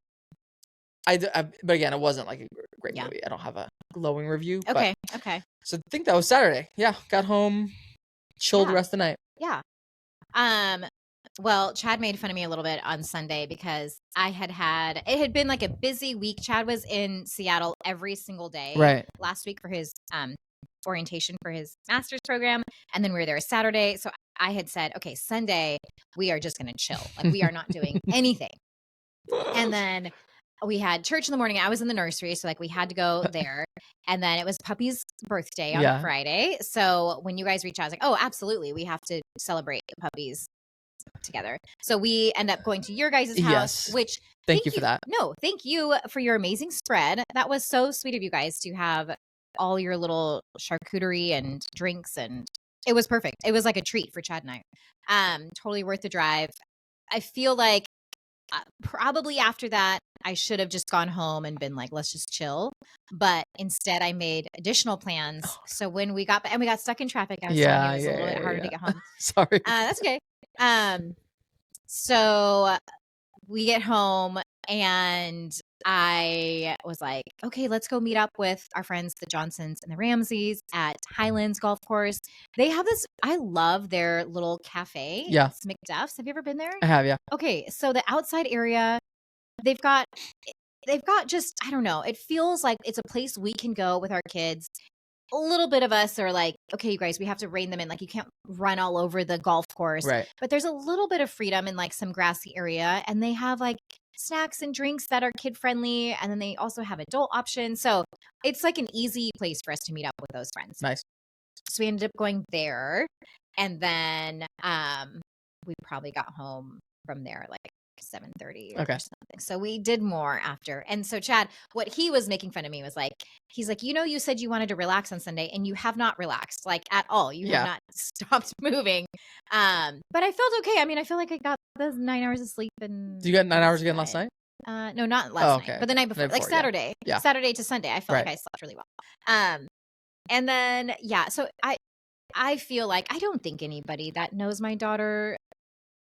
S2: again, it wasn't like a great movie. I don't have a glowing review.
S1: Okay.
S2: So I think that was Saturday. Yeah. Got home, chilled the rest of the night.
S1: Yeah. Well, Chad made fun of me a little bit on Sunday because it had been like a busy week. Chad was in Seattle every single day last week for his orientation for his master's program. And then we were there Saturday. So I had said, okay, Sunday, we are just going to chill. Like we are not doing anything. And then we had church in the morning. I was in the nursery. So like we had to go there. And then it was Puppy's birthday on Friday. So when you guys reach out, I was like, oh, absolutely. We have to celebrate the puppies together. So we end up going to your guys' house, which
S2: thank you for that.
S1: No, thank you for your amazing spread. That was so sweet of you guys to have all your little charcuterie and drinks, and it was perfect. It was like a treat for Chad and I. Totally worth the drive. I feel like probably after that, I should have just gone home and been like, let's just chill. But instead, I made additional plans. So when we got stuck in traffic, I was telling you it was a little bit harder to get home.
S2: Sorry.
S1: That's okay. So we get home and I was like, okay, let's go meet up with our friends, the Johnsons and the Ramseys at Highlands Golf Course. They have this, I love their little cafe.
S2: Yeah.
S1: It's McDuff's. Have you ever been there?
S2: I have, yeah.
S1: Okay. So the outside area, they've got just, I don't know. It feels like it's a place we can go with our kids. A little bit of us are like, okay, you guys, we have to rein them in. Like you can't run all over the golf course.
S2: Right.
S1: But there's a little bit of freedom in like some grassy area. And they have like snacks and drinks that are kid friendly. And then they also have adult options. So it's like an easy place for us to meet up with those friends.
S2: Nice.
S1: So we ended up going there. And then we probably got home from there, like 7:30
S2: Okay.
S1: or something. So we did more after. And so Chad, what he was making fun of me was like, he's like, you said you wanted to relax on Sunday and you have not relaxed like at all. You have not stopped moving. But I felt okay. I mean, I feel like I got those 9 hours of sleep and
S2: you got 9 hours again last night?
S1: No, not last night, but the night before, like Saturday, Saturday to Sunday. I felt like I slept really well. And then, so I feel like I don't think anybody that knows my daughter,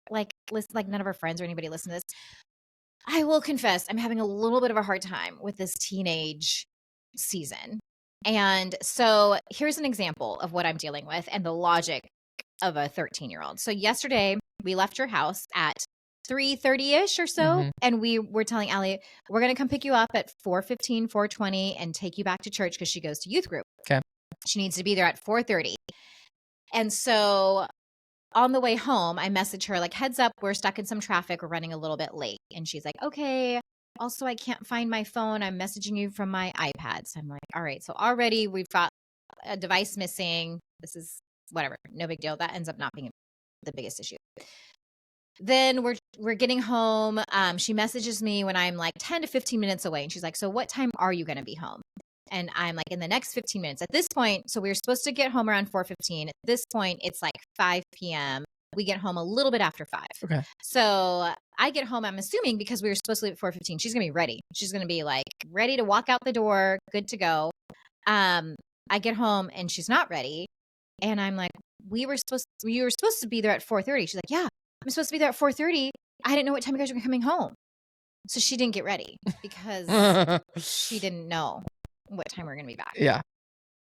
S1: like none of her friends or anybody listen to this. I will confess, I'm having a little bit of a hard time with this teenage season. And so here's an example of what I'm dealing with and the logic of a 13-year-old. So yesterday we left your house at 3:30-ish or so. And we were telling Allie, we're going to come pick you up at 4:15, 4:20 and take you back to church because she goes to youth group.
S2: Okay.
S1: She needs to be there at 4:30. And so on the way home, I message her like, heads up, we're stuck in some traffic. We're running a little bit late. And she's like, okay. Also, I can't find my phone. I'm messaging you from my iPad. So I'm like, all right. So already we've got a device missing. This is whatever. No big deal. That ends up not being the biggest issue. Then we're getting home. She messages me when I'm like 10 to 15 minutes away. And she's like, so what time are you going to be home? And I'm like, in the next 15 minutes. At this point, so we were supposed to get home around 4:15. At this point, it's like 5 p.m. We get home a little bit after 5.
S2: Okay.
S1: So I get home, I'm assuming, because we were supposed to leave at 4:15. She's going to be ready. She's going to be like ready to walk out the door, good to go. I get home and she's not ready. And I'm like, you were supposed to be there at 4:30. She's like, yeah, I'm supposed to be there at 4:30. I didn't know what time you guys were coming home. So she didn't get ready because she didn't know what time we're going to be back.
S2: Yeah.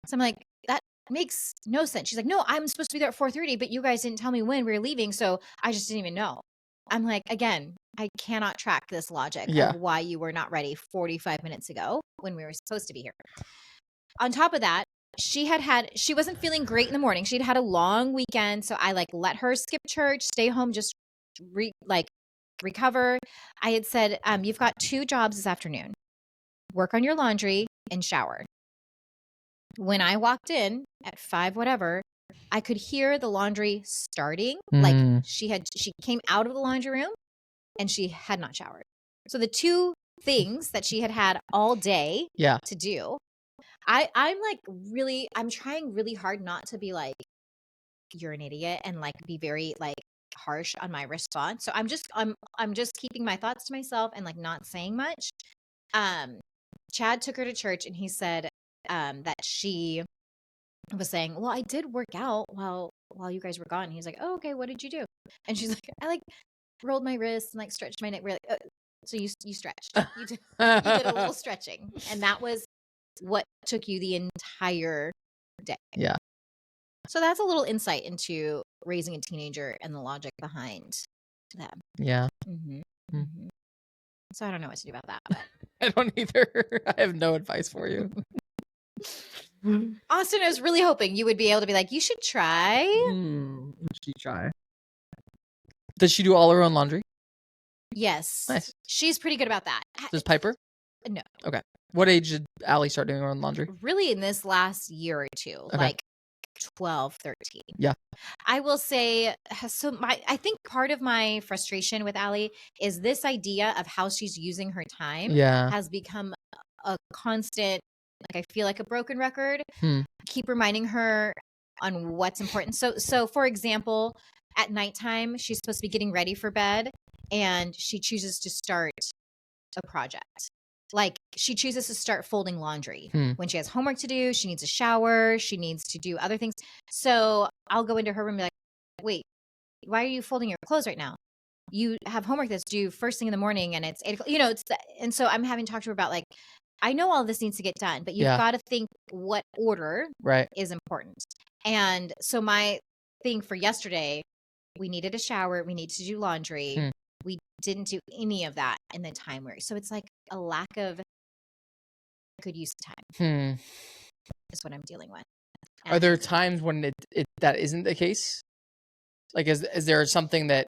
S1: So I'm like, that makes no sense. She's like, no, I'm supposed to be there at 4:30, but you guys didn't tell me when we were leaving. So I just didn't even know. I'm like, again, I cannot track this logic of why you were not ready 45 minutes ago when we were supposed to be here. On top of that, she wasn't feeling great in the morning. She'd had a long weekend. So I like let her skip church, stay home, just recover. I had said, you've got 2 jobs this afternoon. Work on your laundry and shower. When I walked in at 5 whatever, I could hear the laundry starting. Like she came out of the laundry room and she had not showered. So the 2 things that she had all day to do, I'm trying really hard not to be like, you're an idiot and like be very like harsh on my response. So I'm just keeping my thoughts to myself and like not saying much. Chad took her to church and he said that she was saying, well, I did work out while you guys were gone. He's like, oh, okay, what did you do? And she's like, I like rolled my wrists and like stretched my neck. We're like, so you stretched. You did a little stretching. And that was what took you the entire day.
S2: Yeah.
S1: So that's a little insight into raising a teenager and the logic behind them.
S2: Yeah.
S1: So I don't know what to do about that. But.
S2: I don't either. I have no advice for you.
S1: Austin, I was really hoping you would be able to be like, you should try.
S2: She try. Does she do all her own laundry?
S1: Yes.
S2: Nice.
S1: She's pretty good about that.
S2: Does Piper?
S1: No.
S2: Okay. What age did Allie start doing her own laundry?
S1: Really in this last year or two, like 12, 13.
S2: Yeah.
S1: I will say, so I think part of my frustration with Allie is this idea of how she's using her time has become a constant, like I feel like a broken record. Keep reminding her on what's important. So for example, at nighttime, she's supposed to be getting ready for bed and she chooses to start a project. Like she chooses to start folding laundry when she has homework to do. She needs a shower. She needs to do other things. So I'll go into her room and be like, wait, why are you folding your clothes right now? You have homework that's due first thing in the morning and it's 8 o'clock, and so I'm having to talk to her about like, I know all this needs to get done, but you've got to think what order is important. And so my thing for yesterday, we needed a shower. We needed to do laundry. We didn't do any of that in the time where, so it's like a lack of good use of time is what I'm dealing with.
S2: Are there times when that isn't the case? Like, is there something that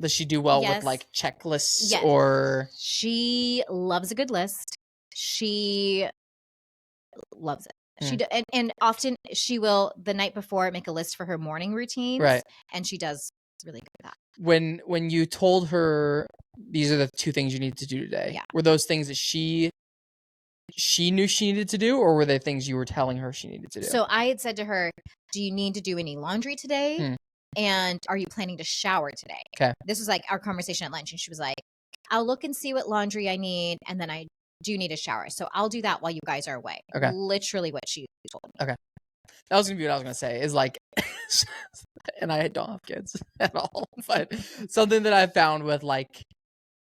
S2: does she do well with, like checklists or?
S1: She loves a good list. She loves it. And often she will the night before make a list for her morning routines.
S2: Right.
S1: And she does really good at that.
S2: when you told her these are the 2 things you need to do today, were those things that she knew she needed to do, or were they things you were telling her she needed to do?
S1: So I had said to her, do you need to do any laundry today? And are you planning to shower today?
S2: Okay.
S1: This was like our conversation at lunch. And she was like, I'll look and see what laundry I need. And then I do need a shower. So I'll do that while you guys are away.
S2: Okay.
S1: Literally what she told me.
S2: Okay. That was going to be what I was going to say is like, and I don't have kids at all, but something that I found with like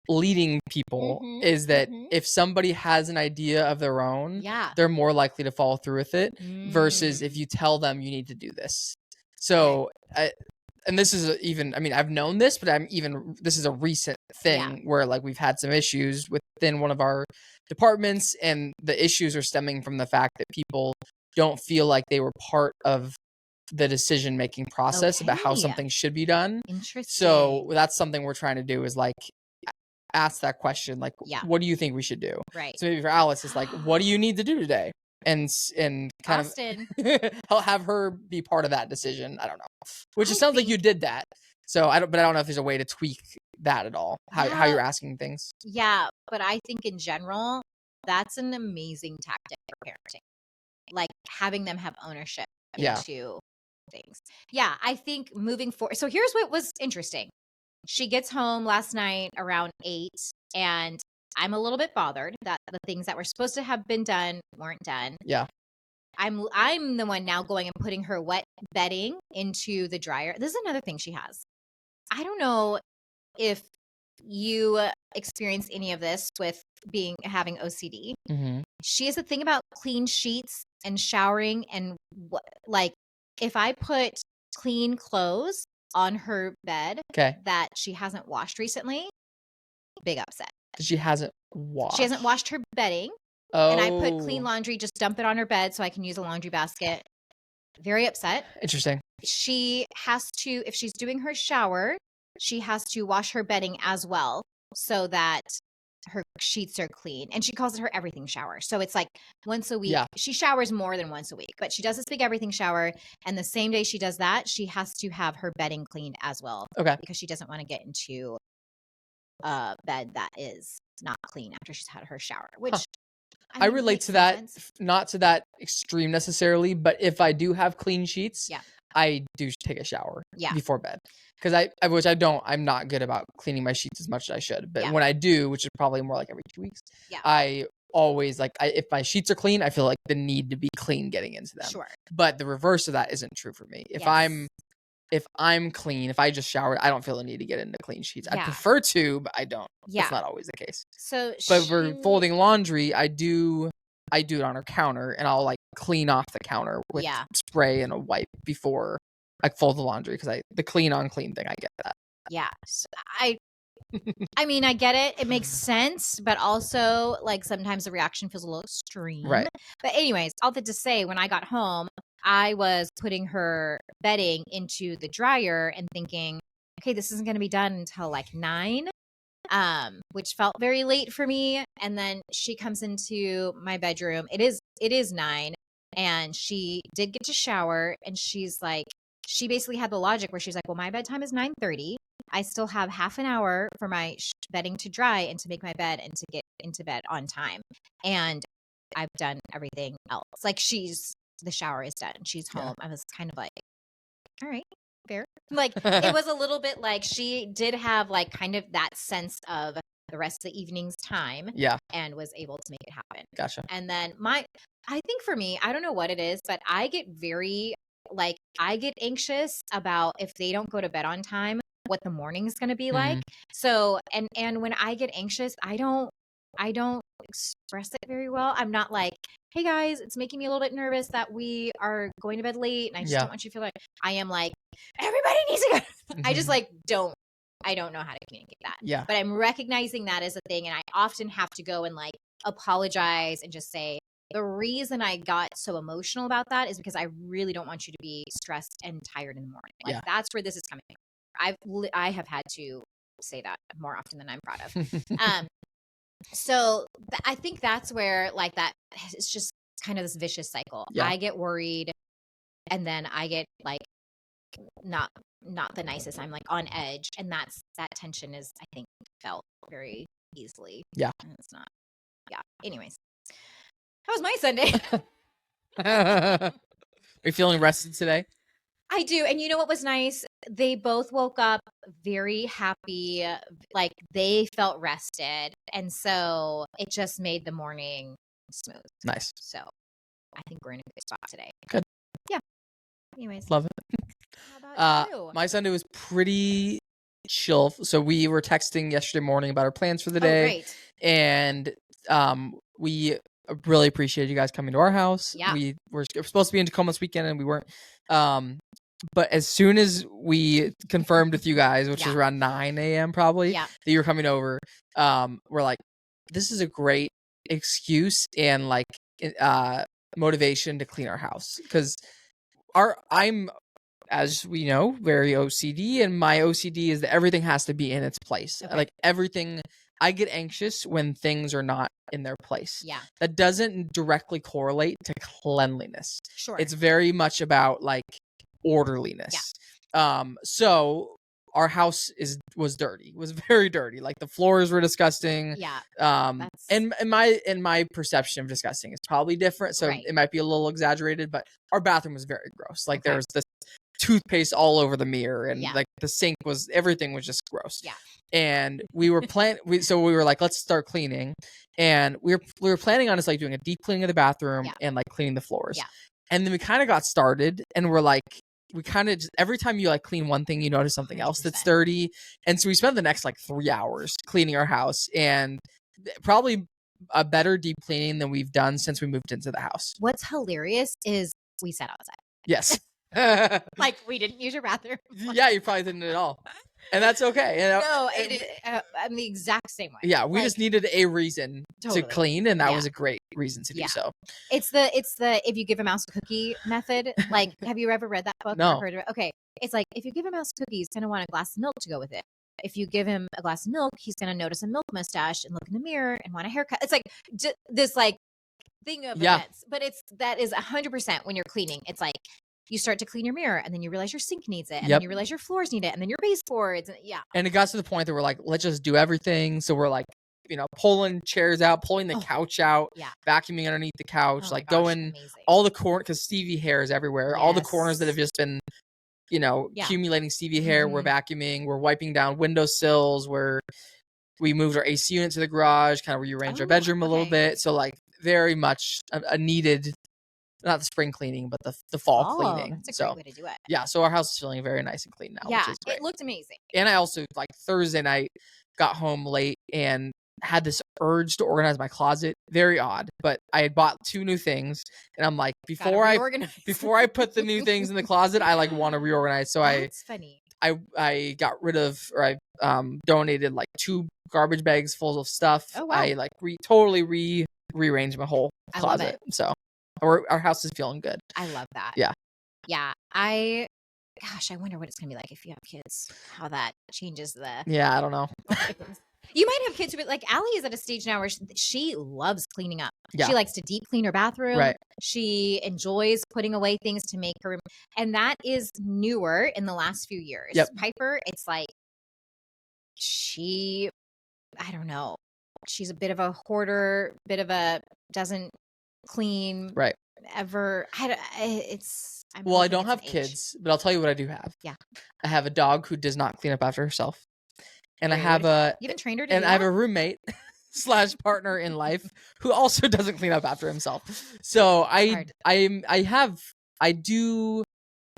S2: leading people is that if somebody has an idea of their own, they're more likely to follow through with it versus if you tell them you need to do this. So, and this is even, I mean, I've known this, but this is a recent thing where like we've had some issues within one of our departments, and the issues are stemming from the fact that people don't feel like they were part of the decision-making process about how something should be done.
S1: Interesting.
S2: So that's something we're trying to do is like ask that question, like, what do you think we should do?
S1: Right.
S2: So maybe for Alice, it's like, what do you need to do today? And kind
S1: Austin.
S2: of have her be part of that decision. I don't know, which it sounds like you did that. So I don't know if there's a way to tweak that at all. How you're asking things.
S1: Yeah, but I think in general, that's an amazing tactic for parenting. Like having them have ownership into things. Yeah, I think moving forward. So here's what was interesting. She gets home last night around 8, and I'm a little bit bothered that the things that were supposed to have been done weren't done.
S2: Yeah.
S1: I'm the one now going and putting her wet bedding into the dryer. This is another thing she has. I don't know if you experience any of this with having OCD. She has a thing about clean sheets and showering, and like if I put clean clothes on her bed that she hasn't washed recently, big upset.
S2: She hasn't washed.
S1: She hasn't washed her bedding. Oh. And I put clean laundry, just dump it on her bed so I can use a laundry basket. Very upset.
S2: Interesting.
S1: She has to, if she's doing her shower, she has to wash her bedding as well so that her sheets are clean. And she calls it her everything shower. So it's like once a week. Yeah. She showers more than once a week, but she does this big everything shower. And the same day she does that, she has to have her bedding cleaned as well.
S2: Okay.
S1: Because she doesn't want to get into a bed that is not clean after she's had her shower, which
S2: I relate to that, not to that extreme necessarily, but if I do have clean sheets, I do take a shower before bed. Because I'm not good about cleaning my sheets as much as I should. But when I do, which is probably more like every 2 weeks, I always if my sheets are clean, I feel like the need to be clean getting into them.
S1: Sure.
S2: But the reverse of that isn't true for me. If I'm clean, if I just showered, I don't feel the need to get into clean sheets. I prefer to, but I don't. That's not always the case. But for folding laundry, I do it on her counter, and I'll like clean off the counter with spray and a wipe before I fold the laundry, because the clean on clean thing, I get that.
S1: Yeah. So I mean, I get it. It makes sense, but also like sometimes the reaction feels a little extreme.
S2: Right.
S1: But anyways, all that to say, when I got home, I was putting her bedding into the dryer and thinking, okay, this isn't going to be done until like 9, which felt very late for me. And then she comes into my bedroom. It is 9, and she did get to shower, and she's like, she basically had the logic where she's like, well, my bedtime is 9:30. I still have half an hour for my bedding to dry and to make my bed and to get into bed on time. And I've done everything else. Like the shower is done. She's home. I was kind of like, all right, fair. Like it was a little bit like she did have like kind of that sense of the rest of the evening's time.
S2: Yeah.
S1: And was able to make it happen.
S2: Gotcha.
S1: And then I think for me, I don't know what it is, but I get anxious about if they don't go to bed on time, what the morning is going to be like. So, and when I get anxious, I don't express it very well. I'm not like, hey guys, it's making me a little bit nervous that we are going to bed late, and I just don't want you to feel like. I am like, everybody needs to go. I just like I don't know how to communicate that.
S2: Yeah.
S1: But I'm recognizing that as a thing, and I often have to go and like apologize and just say, the reason I got so emotional about that is because I really don't want you to be stressed and tired in the morning. Like that's where this is coming from. I have had to say that more often than I'm proud of. So I think that's where like that it's just kind of this vicious cycle. I get worried, and then I get like not the nicest. I'm like on edge, and that tension is, I think, felt very easily.
S2: Yeah.
S1: And it's not. Yeah. Anyways, how was my Sunday?
S2: Are you feeling rested today?
S1: I do. And you know what was nice? They both woke up very happy. Like they felt rested. And so it just made the morning smooth.
S2: Nice.
S1: So I think we're in a good spot today.
S2: Good.
S1: Yeah. Anyways.
S2: Love it.
S1: How about you?
S2: My Sunday was pretty chill. So we were texting yesterday morning about our plans for the day.
S1: Great.
S2: And we really appreciate you guys coming to our house.
S1: Yeah.
S2: We were supposed to be in Tacoma this weekend and we weren't. But as soon as we confirmed with you guys, which was around 9 a.m. probably, that you were coming over, we're like, this is a great excuse and like motivation to clean our house. Because I'm, as we know, very OCD, and my OCD is that everything has to be in its place. Okay. Like everything, I get anxious when things are not in their place.
S1: Yeah.
S2: That doesn't directly correlate to cleanliness.
S1: Sure.
S2: It's very much about like orderliness. Yeah. So our house was dirty. It was very dirty. Like the floors were disgusting.
S1: Yeah.
S2: And my perception of disgusting is probably different. So it might be a little exaggerated, but our bathroom was very gross. Like there was this toothpaste all over the mirror, and like the sink everything was just gross.
S1: Yeah.
S2: And we were so we were like, let's start cleaning. And we were planning on just like doing a deep cleaning of the bathroom and like cleaning the floors. Yeah. And then we kind of got started and we're like, we kind of just, every time you like clean one thing, you notice something 100%. Else that's dirty. And so we spent the next like 3 hours cleaning our house, and probably a better deep cleaning than we've done since we moved into the house.
S1: What's hilarious is we sat outside.
S2: Yes.
S1: Like we didn't use your bathroom.
S2: Yeah, you probably didn't at all. And that's okay.
S1: No, I'm the exact same way.
S2: Yeah, we just needed a reason to clean, and that was a great reason to do so.
S1: It's the if you give a mouse a cookie method. Like, have you ever read that book?
S2: No.
S1: Or heard of it? Okay, it's like if you give a mouse cookies, he's gonna want a glass of milk to go with it. If you give him a glass of milk, he's gonna notice a milk mustache and look in the mirror and want a haircut. It's like this like thing of events, but that is 100% when you're cleaning. It's like you start to clean your mirror, and then you realize your sink needs it, and then you realize your floors need it, and then your baseboards.
S2: And it got to the point that we're like, let's just do everything. So we're like, pulling chairs out, pulling the couch out, vacuuming underneath the couch, going all the because Stevie hair is everywhere. Yes. All the corners that have just been, accumulating Stevie hair, we're vacuuming, we're wiping down windowsills, we moved our AC unit to the garage, kind of rearranged our bedroom a little bit. So like very much a needed, not the spring cleaning, but the fall cleaning.
S1: That's a great way to do it.
S2: Yeah, so our house is feeling very nice and clean now.
S1: Yeah,
S2: which is great.
S1: It looked amazing.
S2: And I also, like, Thursday night, got home late and had this urge to organize my closet. Very odd, but I had bought 2 new things, and I'm like, before I put the new things in the closet, I like want to reorganize. So
S1: that's funny.
S2: I got rid of, or I donated like 2 garbage bags full of stuff.
S1: Oh, wow.
S2: I like totally rearranged my whole closet.
S1: I love it.
S2: So our house is feeling good.
S1: I love that.
S2: Yeah.
S1: Yeah. I wonder what it's gonna be like if you have kids. How that changes the.
S2: Yeah, I don't know.
S1: You might have kids who, like, Allie is at a stage now where she loves cleaning up.
S2: Yeah.
S1: She likes to deep clean her bathroom.
S2: Right.
S1: She enjoys putting away things to make her room. And that is newer in the last few years.
S2: Yep.
S1: Piper, it's like I don't know. She's a bit of a hoarder, doesn't clean.
S2: Right.
S1: Ever. I
S2: don't have kids, but I'll tell you what I do have.
S1: Yeah.
S2: I have a dog who does not clean up after herself. And
S1: you haven't trained her to do that?
S2: I have a roommate / partner in life who also doesn't clean up after himself. So I do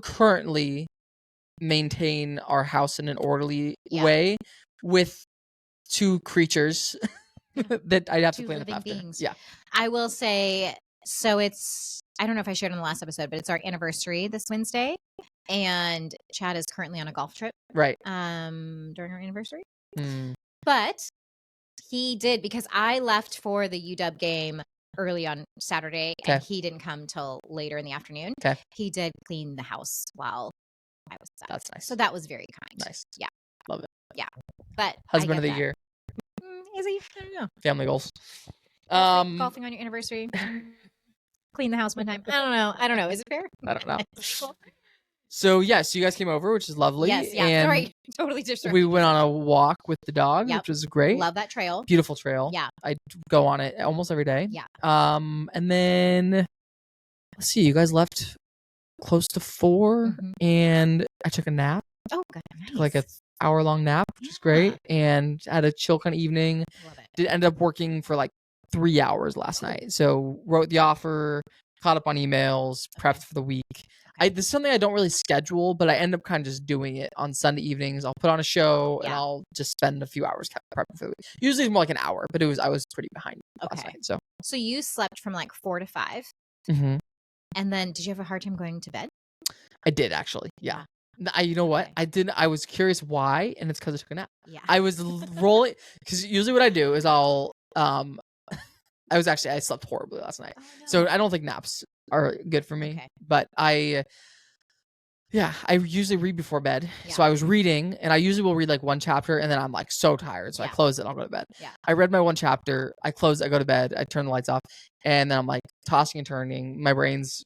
S2: currently maintain our house in an orderly way with 2 creatures that I'd have to clean up after.
S1: Beings.
S2: Yeah.
S1: I will say, so I don't know if I shared in the last episode, but it's our anniversary this Wednesday. And Chad is currently on a golf trip.
S2: Right.
S1: During our anniversary. But he did, because I left for the UW game early on Saturday, and he didn't come till later in the afternoon.
S2: Okay.
S1: He did clean the house while I was out.
S2: That's nice.
S1: So that was very kind.
S2: Nice.
S1: Yeah.
S2: Love it.
S1: Yeah. But
S2: husband of the year.
S1: Is he? I don't know.
S2: Family goals.
S1: Golfing on your anniversary. Clean the house one time. I don't know. Is it fair?
S2: I don't know. So you guys came over, which is lovely.
S1: Yes, yeah.
S2: And
S1: sorry, totally distracted.
S2: we went on a walk with the dog, which was great.
S1: Love that trail.
S2: Beautiful trail.
S1: Yeah.
S2: I go on it almost every day.
S1: Yeah.
S2: And then let's see, you guys left close to 4, and I took a nap.
S1: Oh, good. Nice.
S2: Took like a hour-long nap, which is great, and had a chill kind of evening.
S1: Love it.
S2: Did end up working for like 3 hours last night. So wrote the offer, caught up on emails, prepped for the week. This is something I don't really schedule, but I end up kind of just doing it on Sunday evenings. I'll put on a show and I'll just spend a few hours prepping for the week. Usually it's more like an hour, but I was pretty behind last night.
S1: So you slept from like 4 to 5. And then did you have a hard time going to bed?
S2: I did actually. Yeah. You know what? I didn't. I was curious why, and it's because I took a nap.
S1: Yeah.
S2: I was rolling because usually what I do is I slept horribly last night, so I don't think naps are good for me. But I usually read before bed. So I was reading, and I usually will read like one chapter, and then I'm like so tired, so I close it and I'll go to bed. I read my one chapter, I close it, I go to bed, I turn the lights off, and then I'm like tossing and turning. My brain's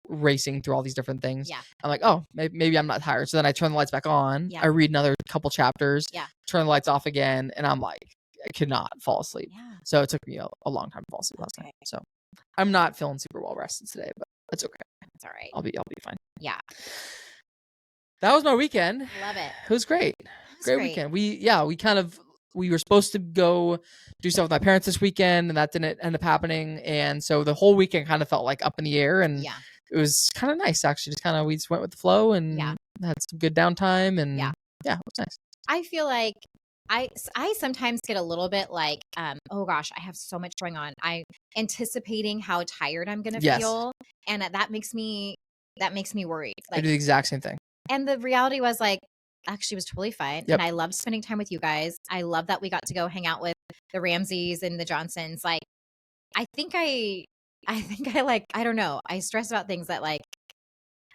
S2: racing through all these different things. I'm like, oh, maybe I'm not tired. So then I turn the lights back on. I read another couple chapters. Turn the lights off again, and I'm like, I could not fall asleep. So it took me a long time to fall asleep last night. So I'm not feeling super well rested today, but that's okay.
S1: It's all right.
S2: I'll be fine.
S1: Yeah.
S2: That was my weekend.
S1: Love it.
S2: It was great. Great weekend. We were supposed to go do stuff with my parents this weekend, and that didn't end up happening. And so the whole weekend kind of felt like up in the air, and it was kind of nice actually. We just went with the flow and had some good downtime, and it was nice.
S1: I feel like I sometimes get a little bit like, oh gosh, I have so much going on. I'm anticipating how tired I'm going to feel, and that makes me worried.
S2: I do the exact same thing.
S1: And the reality was like, actually was totally fine. And I loved spending time with you guys. I love that we got to go hang out with the Ramseys and the Johnsons. Like, I think I like, I don't know. I stress about things that like,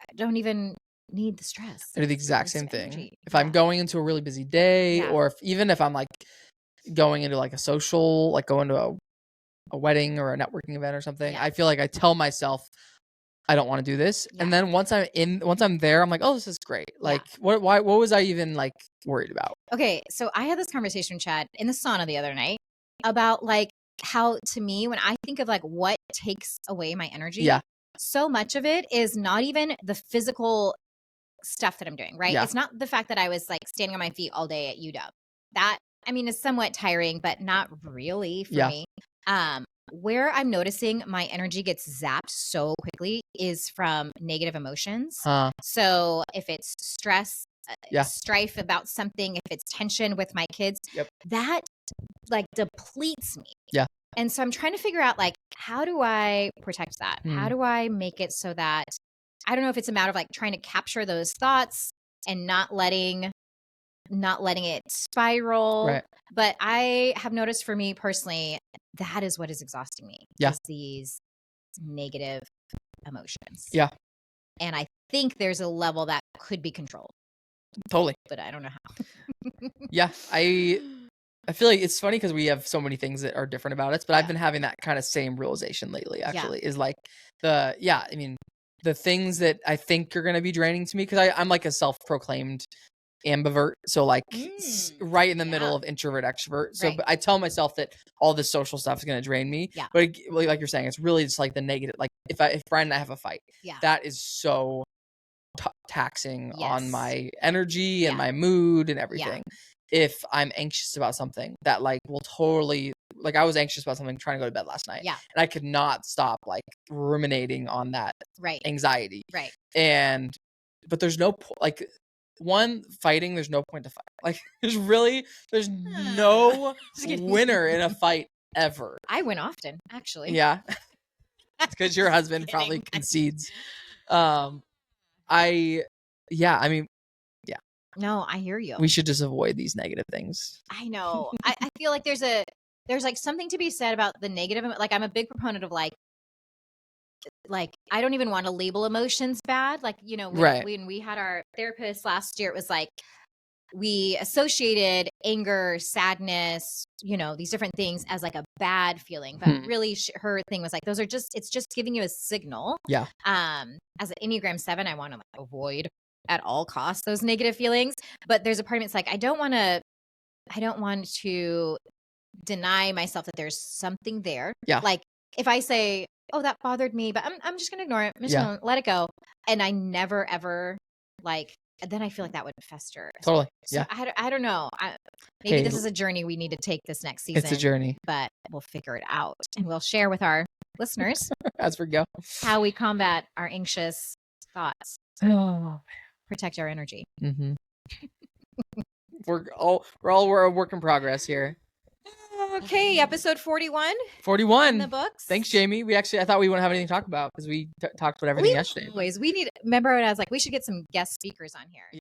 S1: I don't even need the stress.
S2: I do the exact same thing. If I'm going into a really busy day, or even if I'm like going into like a social, like going to a wedding or a networking event or something, I feel like I tell myself, I don't want to do this. And then once I'm there, I'm like, oh, this is great. Like, what was I even like worried about?
S1: Okay. So I had this conversation, Chad, in the sauna the other night about like how, to me, when I think of like what takes away my energy, so much of it is not even the physical stuff that I'm doing, right? It's not the fact that I was like standing on my feet all day at UW. That, I mean, is somewhat tiring, but not really for me. Where I'm noticing my energy gets zapped so quickly is from negative emotions. So if it's stress, strife about something, if it's tension with my kids, that like depletes me. And so I'm trying to figure out like, how do I protect that? How do I make it so that, I don't know if it's a matter of like trying to capture those thoughts and not letting it spiral. But I have noticed for me personally, that is what is exhausting me. Is these negative emotions. And I think there's a level that could be controlled.
S2: Totally.
S1: But I don't know
S2: how. I feel like it's funny because we have so many things that are different about us, but I've been having that kind of same realization lately, actually, is like I mean, the things that I think are going to be draining to me, because I'm like a self-proclaimed ambivert, so like right in the middle of introvert extrovert. So but I tell myself that all this social stuff is going to drain me, but like you're saying, it's really just like the negative. Like if Brian and I have a fight, that is so taxing on my energy and my mood and everything. If I'm anxious about something, that like will totally, like I was anxious about something trying to go to bed last night, and I could not stop like ruminating on that anxiety, but there's no like fighting, there's no point to fight. Like there's no winner in a fight ever.
S1: I win often, actually.
S2: It's because your husband probably concedes.
S1: No, I hear you.
S2: We should just avoid these negative things.
S1: I know. I feel like there's like something to be said about the negative. Like I'm a big proponent of like I don't even want to label emotions bad. Like, you know, when we had our therapist last year, it was like we associated anger, sadness, these different things as like a bad feeling. But really her thing was like, it's just giving you a signal.
S2: Yeah.
S1: As an Enneagram 7, I want to avoid at all costs those negative feelings. But there's a part of me that's like, I don't want to deny myself that there's something there.
S2: Yeah.
S1: Like if I say, oh, that bothered me, but I'm just going to ignore it. I'm just going to let it go. And I never, ever then I feel like that would fester.
S2: Totally.
S1: So
S2: yeah.
S1: I don't know. Maybe this is a journey we need to take this next season.
S2: It's a journey.
S1: But we'll figure it out. And we'll share with our listeners
S2: as we go
S1: how we combat our anxious thoughts. Protect our energy.
S2: Mm-hmm. we're all a work in progress here.
S1: Okay, episode 41.
S2: 41
S1: in the books.
S2: Thanks, Jamie. I thought we wouldn't have anything to talk about because we talked about everything yesterday.
S1: Remember when I was like, we should get some guest speakers on here.